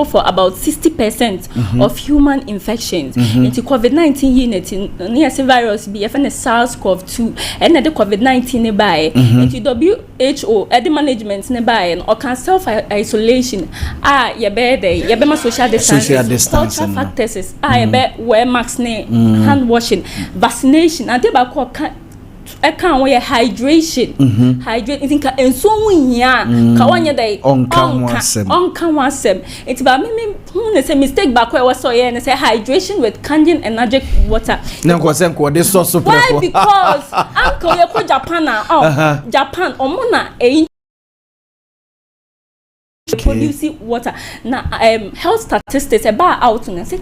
for about 60% of human infections. Into COVID-19 unit near virus be FN SARS-CoV-2 and the COVID-19 nearby. Into WHO the management nearby or can self isolation. Your bed your social distancing. Cultural factors wear masks hand washing, vaccination and I can't wear hydration. Hydrate. It's in and so yeah. Kawanya day on come once sem. It's about me. It's a mistake back where I was so yeah and say hydration with canned energetic water. No, this so why? Because Uncle you Japan Japan omona producing water. Now health statistics about out and say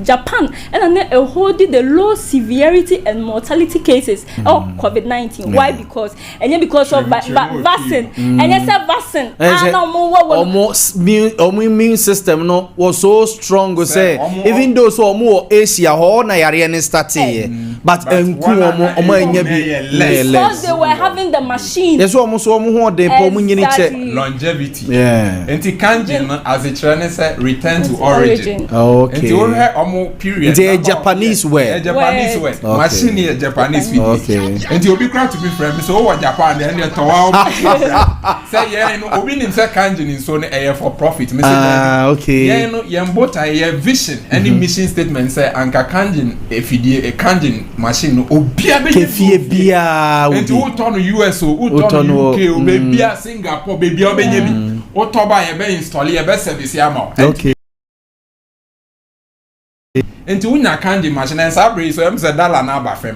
Japan and then holding the low severity and mortality cases of COVID-19. Why? Because because of vaccine and yes vaccine immune system no was so strong go say even though so more Asia ho na yare ne start but because they were having the machine. Yes, almost longevity. Yeah. And the kanji as a trainer said return to origin. Okay. Period. It's a Japanese word. Japanese word. Machine is Japanese video. Okay. And you be proud to be friends. So what Japan then you talk. Say yeah, no. Obi nim say kanji in so na for profit. Okay. Yeah, no. Yembota a vision. Any mission statement say anka kanji efidie a kanji machine no obi kefie bia. And you turn US o, turn UK o, baby Singapore, baby obenyebi. O to ba ye be install ye be service ama. Okay. Enti unya kanji machine and sabri so em say dollar na aba fam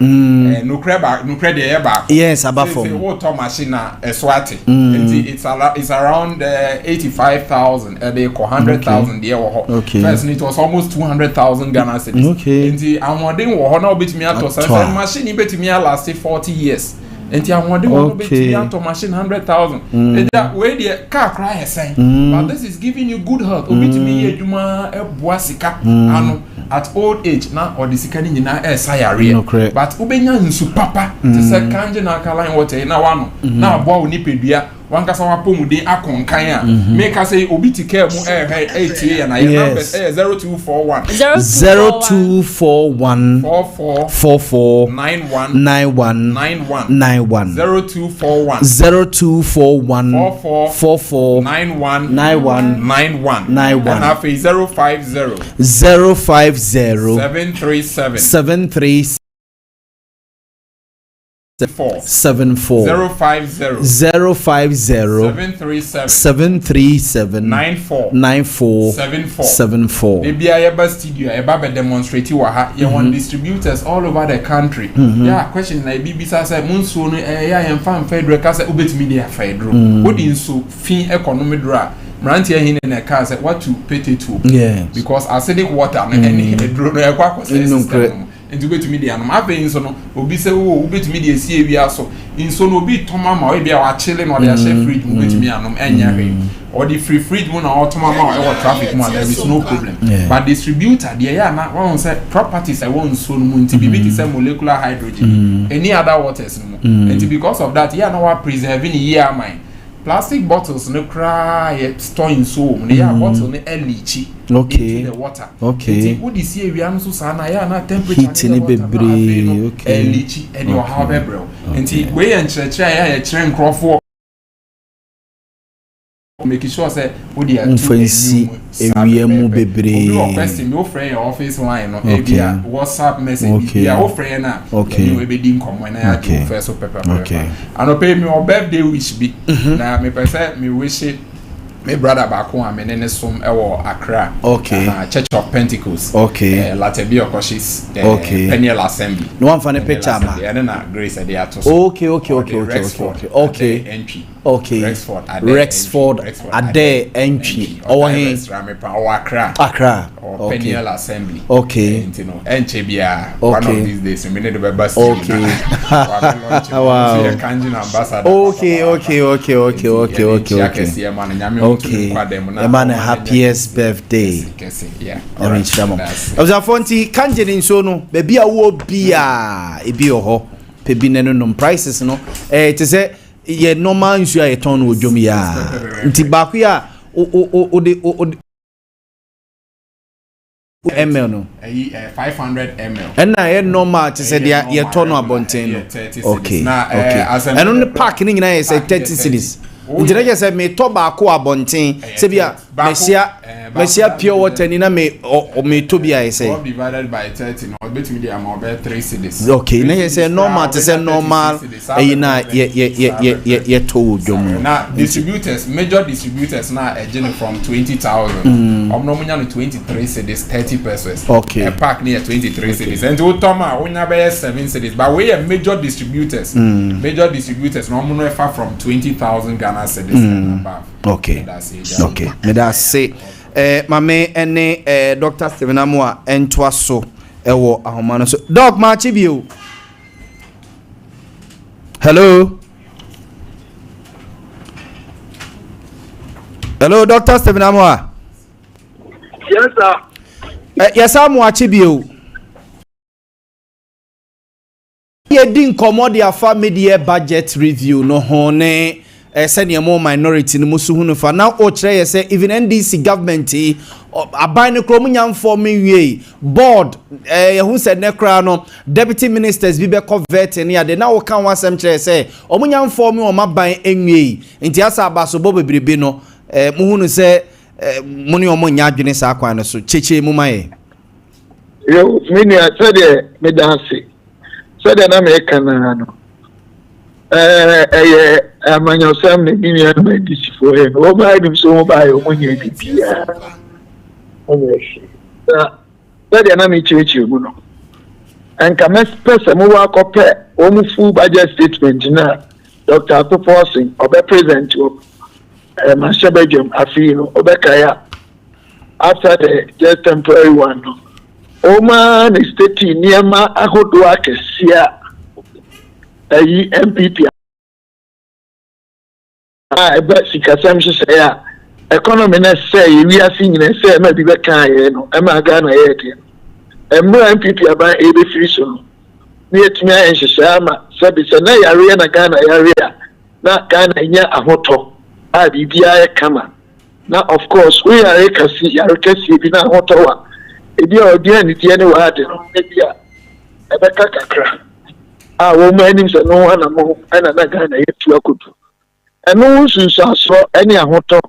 no credit e ba yes aba fam say water machine na eswati enti it's around 85,000 they 100,000 there wo first it was almost 200,000 Ghana cedis enti amodin wo ho na obetimi ato say machine betimi last 40 years enti amode wo betimi ato machine 100,000 enti we the car cry saying but this is giving you good health obetimi ye adwuma eboa sika ano at old age na or the sikani nyina sayare but ubenya nsu papa to say kanje na alkaline water na wano na aboa oni pedua wankasa wapomude akonkan a make us say obi tike mu 8 na your number 0241 44 91 0241 44 91 and after 050 737 74 050 737 94 maybe I have a studio I have demonstrate you you want distributors all over the country yeah question na BBC say munso no yeah yem fan federal ka say ubetimi dey federal what in so fin economy dra Mrantia hin na ka say what to potato because acidic water no any dro no ekwa system enti betumi dey anam aben so no obi say wo betumi dey sie ewia so inso no obi toma ma we bia wa chile no dey a share fridge mu betumi anam enya hwe or the free fridge mu na otoma ma e traffic mu there is no problem but distributor there ya na one say properties I want so no enti bi be say molecular hydrogen any other waters no enti because of that ya na wa preserving year mine plastic bottles no cry store in so ne ya bottle ne elichi into the water it would see area no so sana ya na temperature heat ni bebre elichi and your how bebre enti we en church ya chere nkrofo make sure say we dey fancy area mu bebre no question no friend your office line no area WhatsApp message ya o friend na we be din come na ya do first paper and pay me on birthday wish be na me person me wish my brother back home and then some Accra Church of Pentacles Latebia Koshis Peniel Assembly no one for a picture ma and then Grace at the Atos Rexford Ade entry or Accra or Peniel Assembly you know Enchebia one of these days we need to be bus a man happiest birthday. As a fonti kanjin in so no, baby a wo bia e bi ho. Pebi no prices no. To say ye normal nsu a ton odwom ya. Nti ba ku ya o ml no 500 ml and na normal to say ye ton abonten no okay and on the pack ni na say 30 cedis Nti na say me to ba ko abonten say bia mesia pure water ni na me to bia I say divided by 30 no bet me dey am 3 cedis. Okay, na say normal to say normal na ye to dwom. Na distributors, major distributors na agent from 20,000. No munya no 23 cedis 30 pesos. Okay. A pack near 23 cedis. And to Toma onya be 7 cedis. But we are major distributors. Major distributors no muno far from 20,000 Ghana cedis and above. Okay. Okay. Me da say mame ene Dr. Stephen Amoah entwa so ewo ahoma no so. Doc ma chibio. Hello. Hello, Dr. Stephen Amoah. Yes, sir. Yes, Amoah chibio. Ye din commodity afa media budget review no hone senior more minority no musu hunu fa now o kire say even NDC government aban no kro munya for me wie board ye hu said nekra no deputy ministers bi be convert ni ade na wo kan wasem kire say omunya for me o maban enwie nti asa abaso bo bebrebe no mu hunu say muni o munya adwene sa kwan no so cheche mu maye yo mini atade me danse so de na me kana no amanyosam ne binia no medisi for him o ba nim so ba yo munya bibia oyeshi so de na me cheche mu no enka me pese mu wa kope o mu full budget statement na Dr. Akufo-Addo obe present o Mashabejum afino obekaya after the just temporary one no o ma ne state niema ahodo akesia ayi MPP ebe sikasam hye ya economy na say we are seeing na say ma bi be kan ye no e ma ga na ye de emra MPP aba ebe free so no ne etumia enhye ama sabi se na yare na ga na yare na ga na nya ahoto a bibia kama na of course we are kasi yare kasi bi na ahoto wa ebi odi ani tie ne wa de no ebia ebe kakakra wo manim se no ana mo ana na ga na yetu akodu eno sunsaso ene ahoto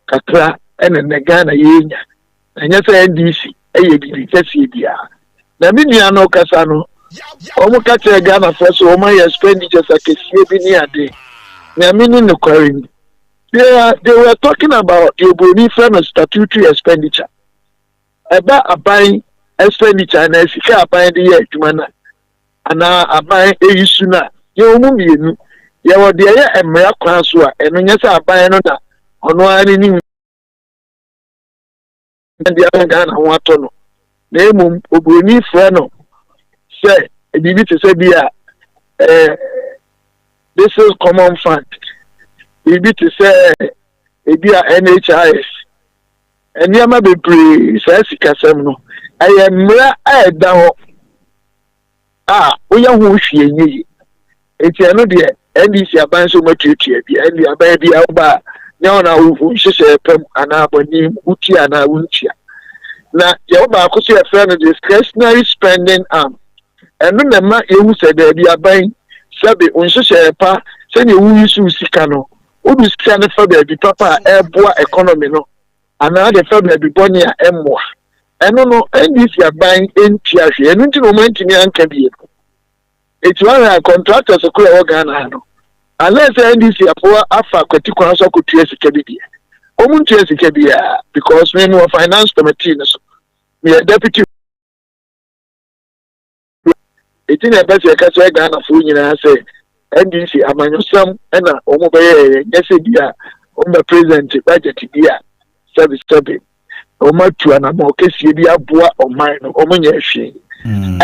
kakra ene ne ga na yenya anya se NDC eye bibi kasi bia na minia no kasa no omo ka che ga na first o ma expenditures akesie bi ni ade na mini no kwarin they were talking about the Oboni firm statutory expenditure eba aban expenditure na sika aban de ye adwuma na ana aban eyisu na ye omu mienu ye wo de ye emra kwan so a eno nya sa aban no na ono ani ni ndi anga na ho ato no na emu Oboni firm no say ebibi to say bia this is common fund ebi to say ebia NHIS eniama bebre say sikasem no ayemra aeda ho oya hu hwie nyi eti eno de NDC aban so matwetwe bia ndi aban bia oba nya na wu hyehyɛ pam ana aboni uti ana wuntia na ye oba akoso ye friend discretionary spending arm eno na ma yehu sɛ da bia aban sabe unhyehyɛ pa sɛ ne wu yisu sika no obi sika ne fa bia bi papa eboa economy no ana de fa bia bi boni a emmoa eno no NDC aban entia hwe eno nti no mantimi anka bie eti wa contractors ko e Ghana no unless NDC afa kwati kwa so ko tua sika bia omu tua sika bia because me no finance committee no so me deputy eti na be se ka so Ghana fo nyina say NDC amanyosam na omu be ye nyese bia omu president budget bia service omu tua na mo kesie bia boa oman no omu nya hwe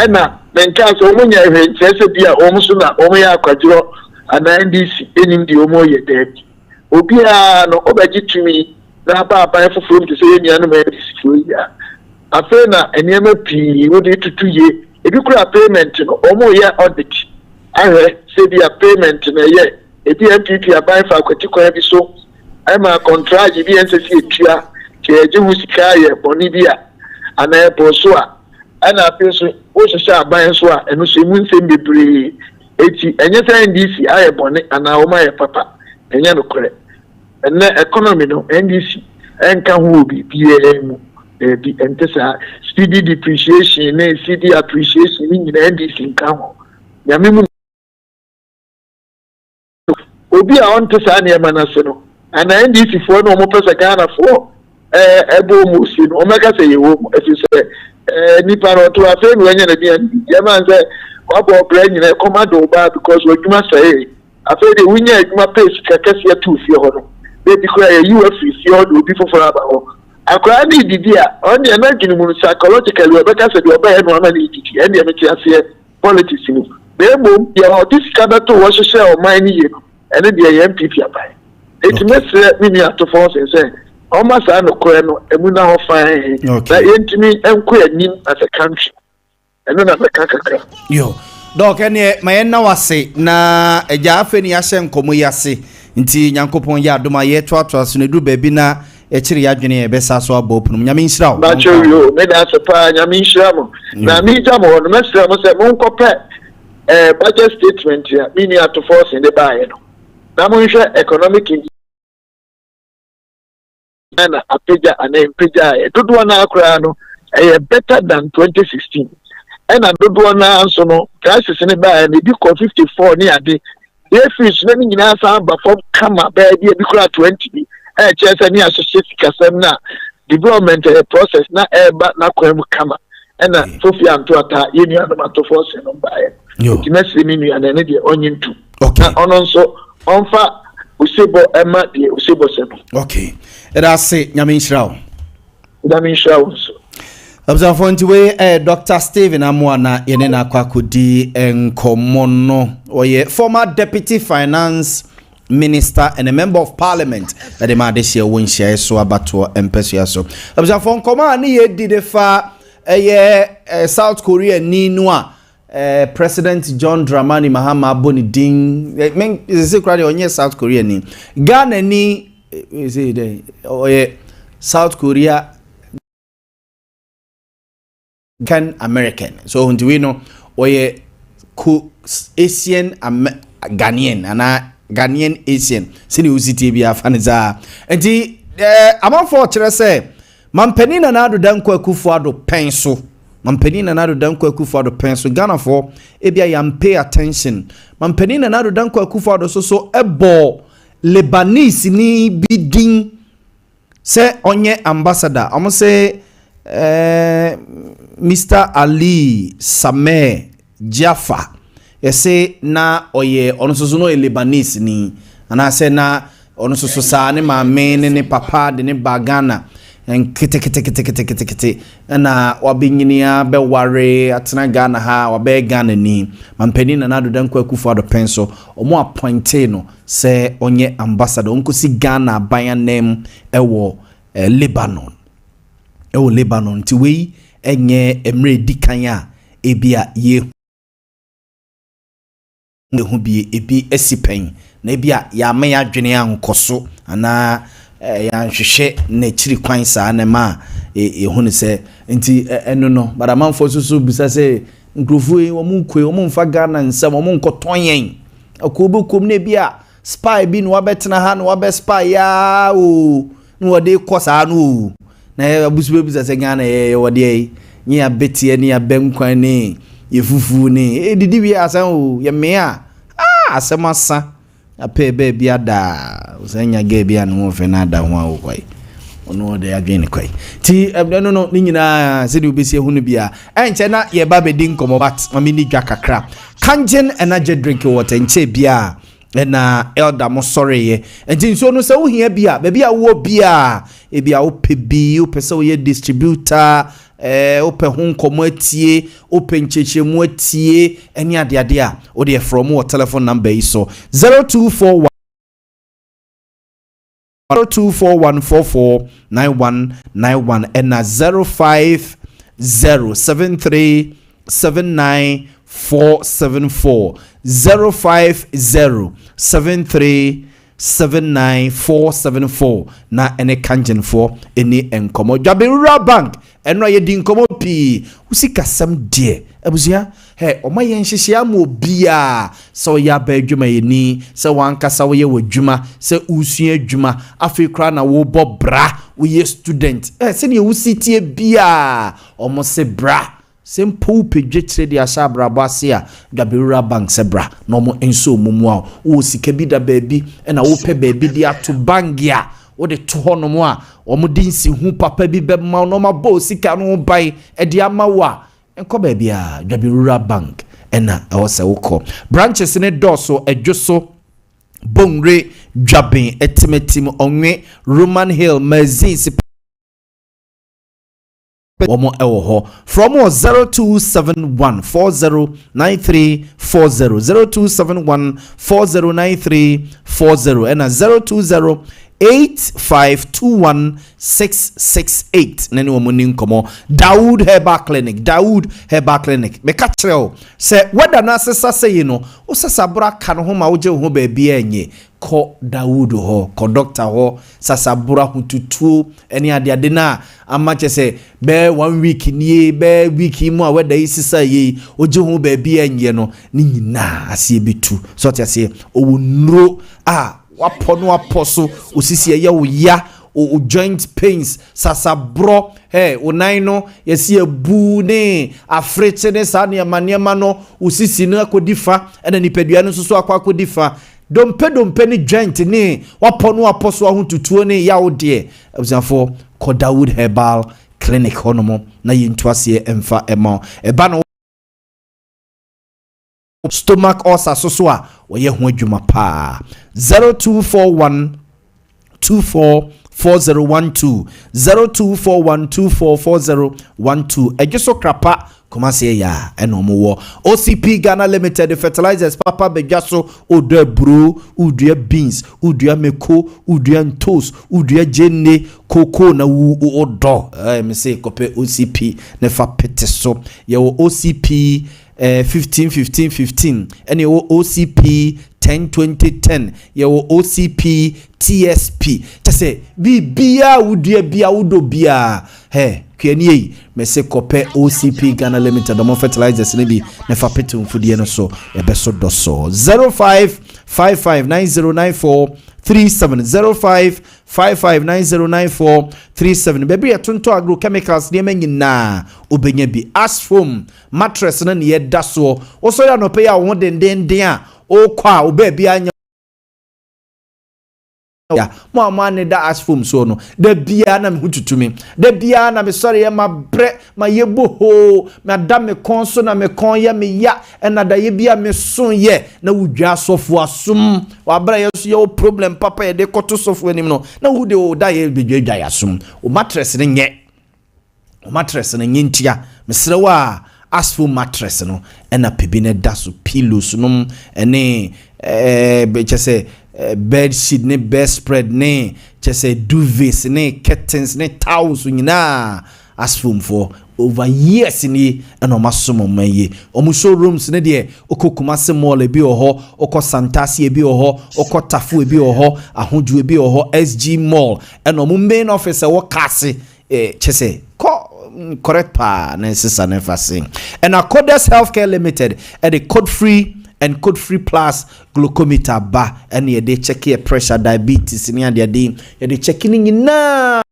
na menka so omu nya hwe nyese bia omu so na omu ya akwadro ana NDC enim di omu ye debi obi a no obaji tumi na ba foforo mte se yenia no NDC fo ya afa na eniema pii wo de tutuye ebi kura payment no omu ye audit ahwe se bia payment na ye ebi MPP aban fa akwati kwa bi so ama contract bi nsesi etua ke eje husika ye boni bia ana e boso a ana apeso wo hyehyɛ aban so a eno so emu nsem bebre eti enye sɛ NDC aye boni ana wo ma ye papa enye no kore and the economy no NDC and can who be PAM the steady depreciation and CD appreciation in NDC income. Yamimu Obi a on to Sanya Manaseno and NDC for no more person Ghana for Ebo Musin, Omega say you, as you say, Nipano to a friend when you're Yaman say, Wabo brain in a commando bar because what you must say, I feel the winner my pace, Kakasia 2 Fiona. They declare UFC will be for about. I cried the idea on the American psychologically, but I said, you're bad normally, and the amateur politics. They move, this kind to wash a share of mine, and then the MPP by. It makes me to force and say, almost I know Koeno, and we now find that to me and queer as a country. And then as a caca. Yo, dog, and my now I say, na a Jaffeni Ashen Komoyase, nti Yankopon ya doma ye twatwa so ne du baby na e kire yadwene e besa so abopum nyame nhyira ba cheyo me da so pa nyame nhyira mo na mi jamo no mesra mo se mo nkopɛ budget statement ya mini at force in the buy no na mo nhwɛ economic na apeja and empeja dodo na akra no better than 2016 and dodo na anso no crisis ne buy na bi 54 ni ade fish na nyina san ba from kama ba bi kura 20 bi chese ni associate kasem na development process na ba na kwem kama na Sophia anto ata yeni adama to force no ba ti mesri mi nu ana ne de onyintu okay ono nso onfa usebo ema de usebo sebo okay era say nyame nhyira nso observe we Dr. Stephen Amuana yene na kwakodi enkomono oye former deputy finance minister and a member of parliament at the madeshia wonshia so abato empesia so observe nkoma ni ye did fa South Korea ni noa President John Dramani Mahama Bonidin men is secret on South Korea ni Ghana ni is it oye South Korea Can American. So do we know oye Asian Ghanaian and Ghanaian Asian sini usiti bia faniza enti amanfo kire se mampanina na ado danko akufo ado penso mampanina na ado danko akufo ado penso Ghana for ebia yam pay attention mampanina na ado danko akufo ado so ebo Lebanese ni bidin se onye ambassador amo se Mr. Ali Sameh Jaffa yese na oye onososo no Lebanese ni ana se na onososo sa ne maame ne papa de ne bagana en kete na wabinyinia be ware atena Ghana ha wabe Ghana ni mampeni na nado dan kwakufu ado penso omo appointe no se onye ambassador onkosi Ghana bayan name ewo Lebanon Lebanon ti wei enye emre dikanya ebia ye hu bi ebi esipen na ebia ya me ya dwene ankoso ana ya nhwehwe na chiri kwan sa na ma hu ne se nti eno no badamanfo susu bisa se nkrofu yi wo munkwe wo mfa Ghana nsam wo munkoton yen akobukom na ebia spy bi no wabetena ha no wabe spy ya o no wode kosa no na abusu bisa se Ghana wode ni abetie ni abenkwan ni yefufu ni edidi wi asan o ye mea asemasa apebe bia da usanya ge bia no fe na da ho awo kwai ono de adwene kwai ti no ni nyina se de obesie hu no bia enche na ye ba bedin komo bat mami ni dwa kakra kangen energy drink water enche bia na elder mo sorry ye enti nso no se wo hia bia ba bia wo bia e bia wo pebi wo pese wo ye distributor open home komotie open chechemu atie eni ade a o de from what telephone number is so 0241 0241449191 and 05073794474 05073794474 na ene kanjen for eni enkomo Jabirura Bank eno ye di nkomo pi usika sam die abusia oma yen hyehyia ma obia se o ya ba adwuma yeni se wanka sa wo ye wadwuma se usua adwuma afekra na wo bobra wo ye student se ne wo sitie bia omo se bra simple page kire dia sha brabo ase a Gabriel Bank se bra no mo enso mumu a wo sika bi da baabi na wo pe baabi dia to bangia wo de to hono mo a omo din si hu papa bi be ma no ma bo sika no bai e dia ma wo a enko baabi a Gabriel Bank ena wo se wo ko branches ne doso edwoso Bongre Dwabin etimetim onwe Roman Hill Mazis Womo ewo ho from 0271409340 0271409340 and 02085216668 nani wo muni nkomo Dawood Herbal Clinic me ka kire se weda na sesa say no wo sesa bra ka no ho ma wo je ho ba bia enye ko Dawood ho ko doctor ho sasa bra hututu eni ade na amache se be 1 week nie be week mu a weda isisa yi oje ho ba bia enye no ni nyina ase betu so tiase owo nro wapono aposo osisi ye wo ya o joint pains sasa bro onan no yesi ebu ne afreche ne sa ne maniema no osisi no akodifa ena nipadua no so akodifa dompe ne joint ne wapono aposo ahotutuo ne ya wo de abusafo ko Dawood Herbal Clinic honomo na yintuase emfa ema eba no stomach ulcer so a oye ho adwuma pa 0241244012 0241244012 ejeso krapa komase ya enomo wo OCP Ghana Limited fertilizers papa bejaso odua bro udua beans udua meko udua ntos udua jenne koko na wu odo me say kope OCP ne fa peteso ye wo OCP 15 and your OCP 10-20-10 your OCP TSP just say bia udua bia udo bia kwenye me se kope OCP Ghana Limited the fertilizers ne bi ne fa petum fudie no so e be so do so 0555909437 baby ya tonto agrochemicals ne nyina obenya bi asfoam mattress na ne yeda so oso ya no pe ya wo denden a o kwa obabi anya ya mo ne da asfoam so no da bia na me hututumi da bia na me sori ya ma bre ma yebo ho ma da me konso na me kon ya me ya na da ye bia me son ye na wudwa sofo asum wa bra ye so ye problem papa ye de koto sofo anim no na wu de o da ye bedwa asum o mattress ne nye ntia me sere wa asfoam mattress no na pebi ne da so pillows no ene be chese bed sheet ne bed spread ne chese duvets ne curtains ne towels nyina asfoam for over years ni eno masomo maye omu showrooms ne de okokumase mall bi oho oko santasi bi oho oko tafu bi oho ahoju bi oho SG mall eno mu main office wo kase chese correct pa na sisa na fasing and Accordes Healthcare Limited at the code free and code free plus glucometer ba and ye dey check your pressure diabetes ni ade dey ye dey check ni nyina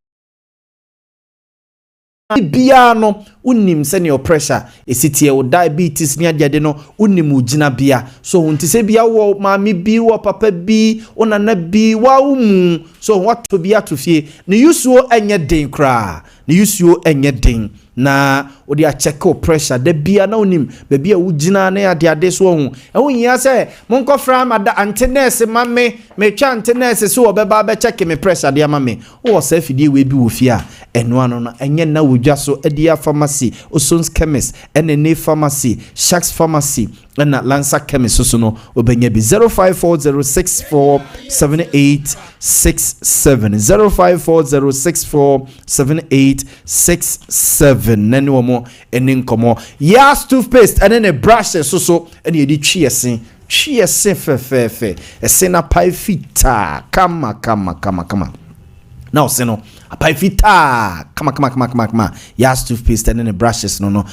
bia no unim se your pressure esitie o diabetes ni ade no unim ugina bia so hunti se bia wo maami bi wo papa bi onana bi wa umu so what to bia to fie ni yusuo enye den kra ni yusuo enye den na odi a check o pressure de bia na unim be bia ugina na ade so hu ehun se monko fra mada antenese mame me twa antenese so obeba be check me pressure de mame wo se fidie we bi wo fie a eno ano no enye na wudwa so edia pharmacy Osons Chemist NNA Pharmacy Shacks Pharmacy and Lanza Chemist so no obenya bi 0540647867 0540647867 nani womo eni nkomo Yaw toothpaste and then a brush so and ye di chiese fe esena pai fita kama now say no apai fita kama Yaw toothpaste and then the brushes no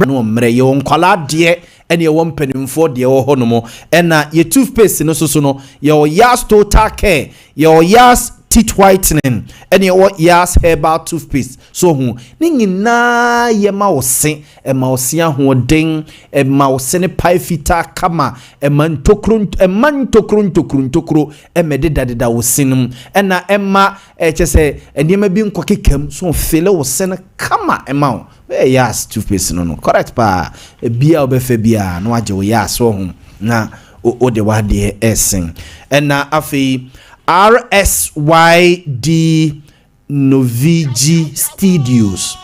no mre ye onkwala de ene ye wompanimfo de wo ho no mo ena ye toothpaste no so no ye Yas Total Care ye Yas teeth whitening ene ye Yas herbal toothpaste so hu ni nyina ye ma wo se e ma wo se ahoden e ma wo se ne pai fita kama e man tokro e mededa wo sinum ena ema chese enema bi nkokekam so fele wo se ne kama e ma Yas toothpaste no correct pa bia obefa bia no age wo Yas so hu na o de wa de esen ena afi RSYD Novigi Studios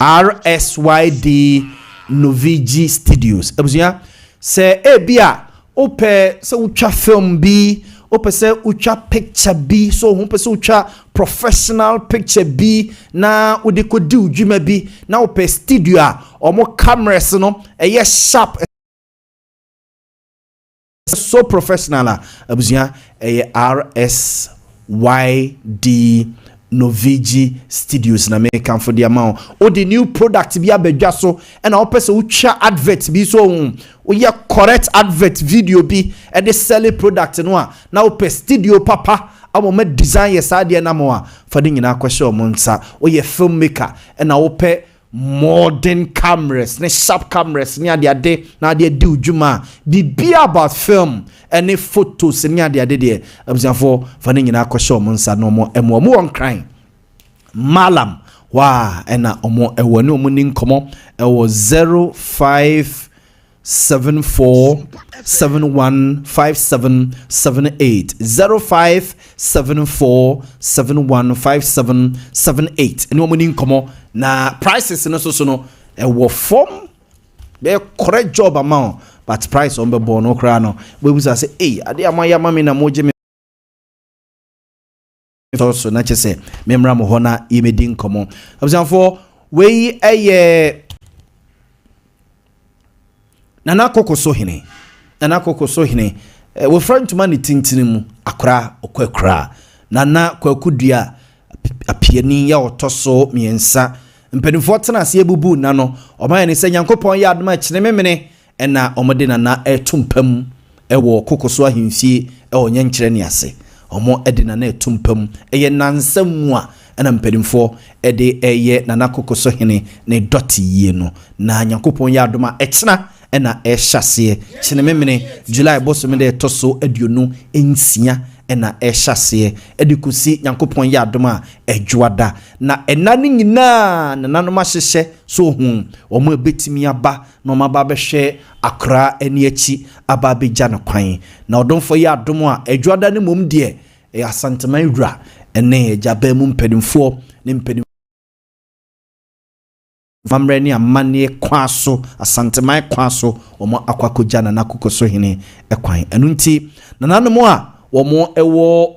RSYD Novigi Studios ebusia se ebia ope se utwa film bi ope se utwa picture bi so hu pe se utwa professional picture bi na udi ko di udwuma bi na ope studio a omo cameras no eye sharp so professional abusia RSYD Novigi Studios na make am for the amount o the new product bi abedwa so and na opese ucha advert bi so o ye correct advert video bi e de sell product no a na ope studio papa amoma design yes ade na mo a for the nyina kwhye o monsa o ye filmmaker and na ope modern cameras ne sharp cameras ne ade na ade di udwuma bi about film any photos ne ade de abusiafo fa ne nyina akɔhye omo nsa no mo won crying malam wa ena omo ewo ne omo ni nkomo ewo 0574715778 0574715778 ene omo ni nkomo na prices no so no ewo form be correct job amount but price on be born no kra no we will say ade amaya mami na moje me so na chese memra mo hona yemedi nkomo abusanfo we eye nana kokoso hene we front man tintini mu akra okwakra nana kwakudua apiani ya otoso miensa mpenifo tena ase ebubu na no oman ne se Nyankopon ya adoma kine memene ena omode nana etumpam ewo kokoso ahimfie ewo nyenkyere ne ase omo ede nana etumpam eye nansamu a ena mpenifo ede eye nana kokoso hene ne doti yie no na Nyankopon ya adoma ekina ena ehyasie kine memene July bosom de toso aduonu ensia ena ehyasie edikusi Nyankopon ya adoma edwada na enane nyina nanano mahyehye so hu omo ebetimi aba no maba behwe akra eni achi aba beja na kwan na odomfo ya adom a edwada ne mom de asanteman wura ene ejaba mu mpedimfo ne mpedim famre ni amane kwaso asanteman kwaso omo akwakoja na nakokoso hene ekwan enunti nanano mo a womo ewo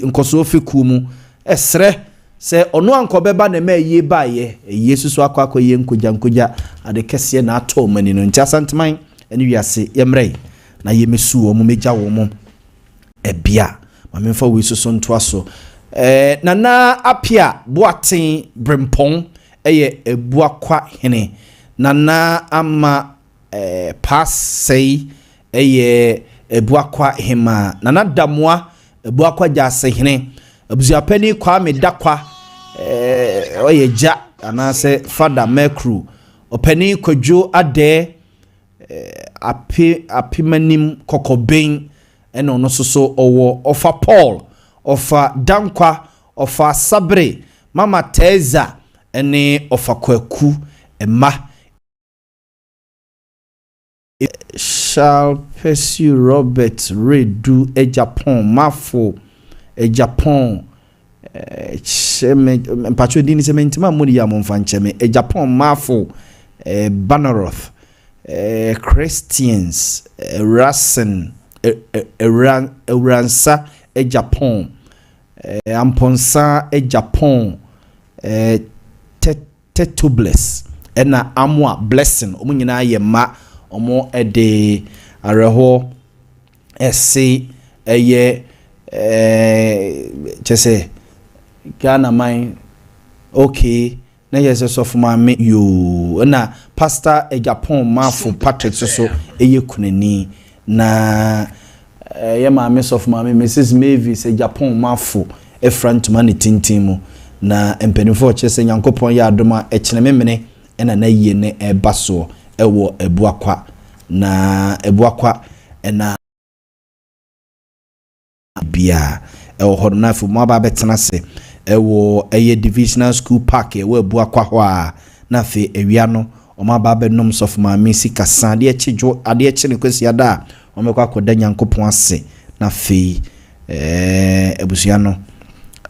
nkoso feku mu esre se ono ankobeba na maye baye yesusu akwakoye nkoja ade kese na ato mani no ntia santeman eni wiase yemrei na yemesu omo meja wo mo ebia mamemfa we suso ntoaso nana apia boaten brempon eye ebuakwa hene nana ama pasei eye ebuakwa hema nana damwa ebuakwa jase hene abuziapani kwa medakwa oyeja anase fada mekru opani kojo ade apimanim kokoben eno no soso owo ofa Paul ofa dankwa ofa sabre mama teza ene ofa kwaku ema shall pursue Robert Redu Japan mafo Japan cheme mpacho dini sementima mudi ya monfancheme Japan mafo Banaroth Christians Rasen Uransa Japan Amponsa Japan Tetubles ena amwa blessing omunyina yema omo ede areho ese eye chese Ghana mine okay na yes of maame yo na pastor Ejapon Mafo Patrick so eye kunani na ye maame of maame Mrs Mavis Ejapon Mafo efront man tintimu na empenifo chese Nyankopon ya adoma echenememene ena na yie ne ebaso ewo ebuakwa na ebuakwa ena bia ewo hodona fu mo aba betena se ewo eye divisional school park ewo ebuakwa ho a na fe ewia no o ma ba benom sof ma mesi kasa de echijo ade echi ne kwesi ada o mekwa akoda Nyankopon ase na fe ebusua no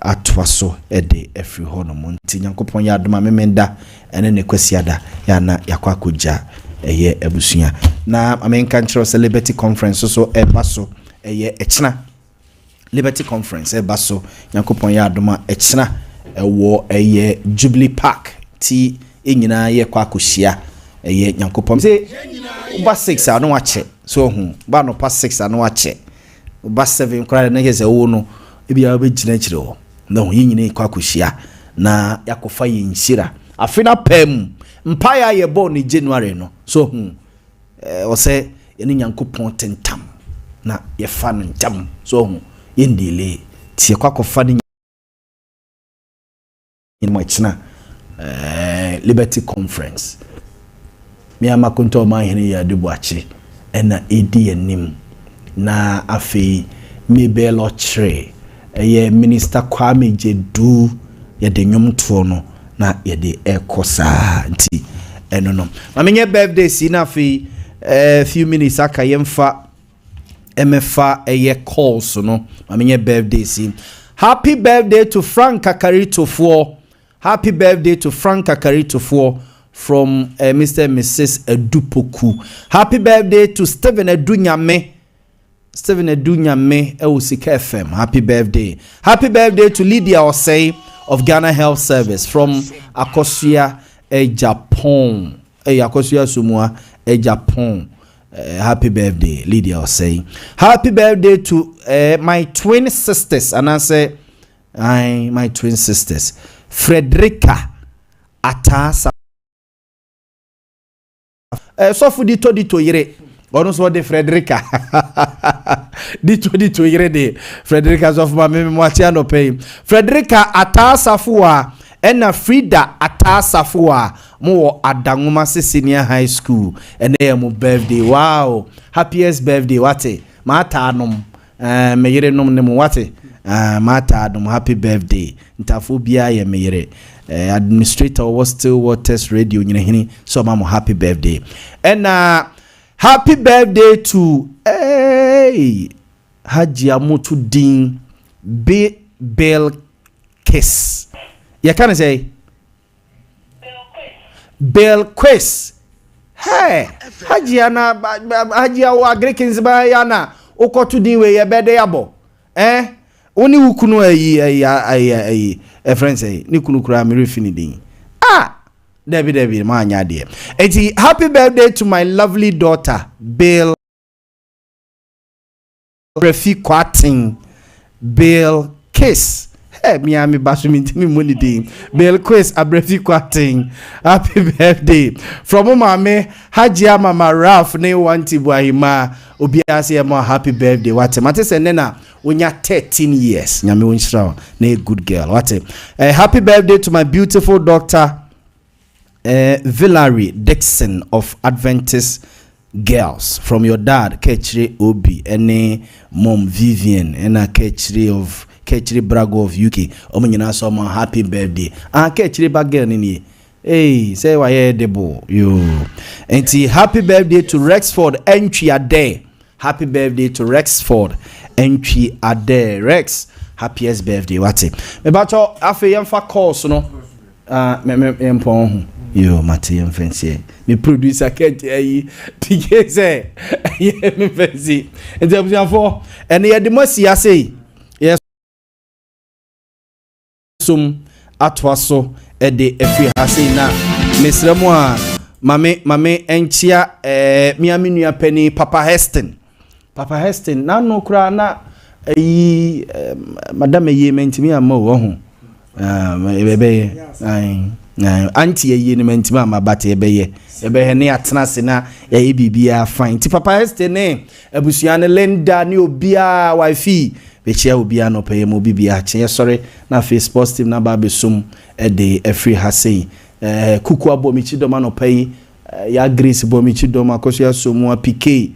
atwaso ede efri ho no monti Nyankopon ya adoma memenda ene ne kwesi ada ya na yakwa akoja eye ebusua na amenka nchiro celebrity conference so ebaso eye echina Liberty Conference baso Nyankopon ya adoma echina ewo eye Jubilee Park ti enyina ye kwa akohia eye Nyankopon se ba 6 anu wache so hu ba no pa 6 anu wache ba 7 kra na yeze wo no ebia ba gina kire ho na hu yenyina kwa akohia na yakofa ye nshira afina pam mpaya ye bo ni January no so hu o se ye Nyankopon tentam na ye fa no ntam so hu yendele tie kwa kofani in mwachina Liberty Conference mi amakonto ma hene ya debuachi ena edi enim na afi mi belo chre ye minister Kwame Jedu ye de nwomto no na ye de ekosa nti eno no mamenye birthday si na afi few minutes aka yemfa MFA eye calls no mamenye birthday si happy birthday to Frank Kakarito 4 happy birthday to Frank Kakarito 4 from Mr. and Mrs. Edupoku happy birthday to Stephen Edunyame Usika FM happy birthday to Lydia Osei of Ghana Health Service from Akosua Japan Akosua Sumua Japan. Happy birthday, Lydia was saying. Happy birthday to my twin sisters. And I say, my twin sisters, Frederica Atasa. So for the to yere. Almost what the Frederica. Dito yere de Frederica's of my Matiano pay. Frederica Atasa Fua. Ena Frida Atasafua mo Adanguma Senior High School and mo birthday wow happiest birthday wate mata anom meyere nom ne mo wate mata adom happy birthday ntafu bia ye meyere administrator was still waters radio nyina hini so mama happy birthday and happy birthday to Haji Amutu Din Bell Kiss. You can say Bell Quiz. Hey, Hajiana Hajia wa Greekins by Yana. Oko to din we ye bede abo. Oni ukunu a friend say ni kunu kura mi refini din. Debbie ma anya de. Eti happy birthday to my lovely daughter Bill Refi Kwatin Bill Kiss. Miami Bashumi money day. Bell Quest Abrefi Quating. Happy birthday. From Mame Hajia Mama Ralph ne wanti Buahima Obiasi mo happy birthday. What Mate Senena when you're 13 years. Nyame Winshra ne good girl. What happy birthday to my beautiful daughter Valerie Dixon of Adventist Girls. From your dad Ketchri Obi and mom Vivian and a Ketchri of Ketchri Brago of UK. Omenyina so my happy birthday. Ketchri bagel nini. Hey, say why debo you. Enti happy birthday to Rexford Entry Ade. Happy birthday to Rexford Entry Ade. Rex, happiest birthday. What's it? Me bacho afi yemfa calls no. Me empon. Yo, Mati fancy. Me producer can't TK say. Yeah, me fancy. And the for and the demasi I say. Yes. Sum atwaso ede efi hase na mesremo a mame enchia miami nua pani Papa Heston na no kura na madam ye mentimi ama wo ho Ebe anti ye ni mentima mabate ebe ne atena se na ye bibia fine ti papa este ne abusua ne lenda ne obia wifi be chia obia no pay mo bibia che sorry na face positive na ba be sum de free ha sei kuku abomichi do ma no pay ya grace bomichi do ma koso ya so mo PK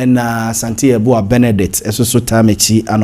na Santi Ebo Benedict eso so tamechi ano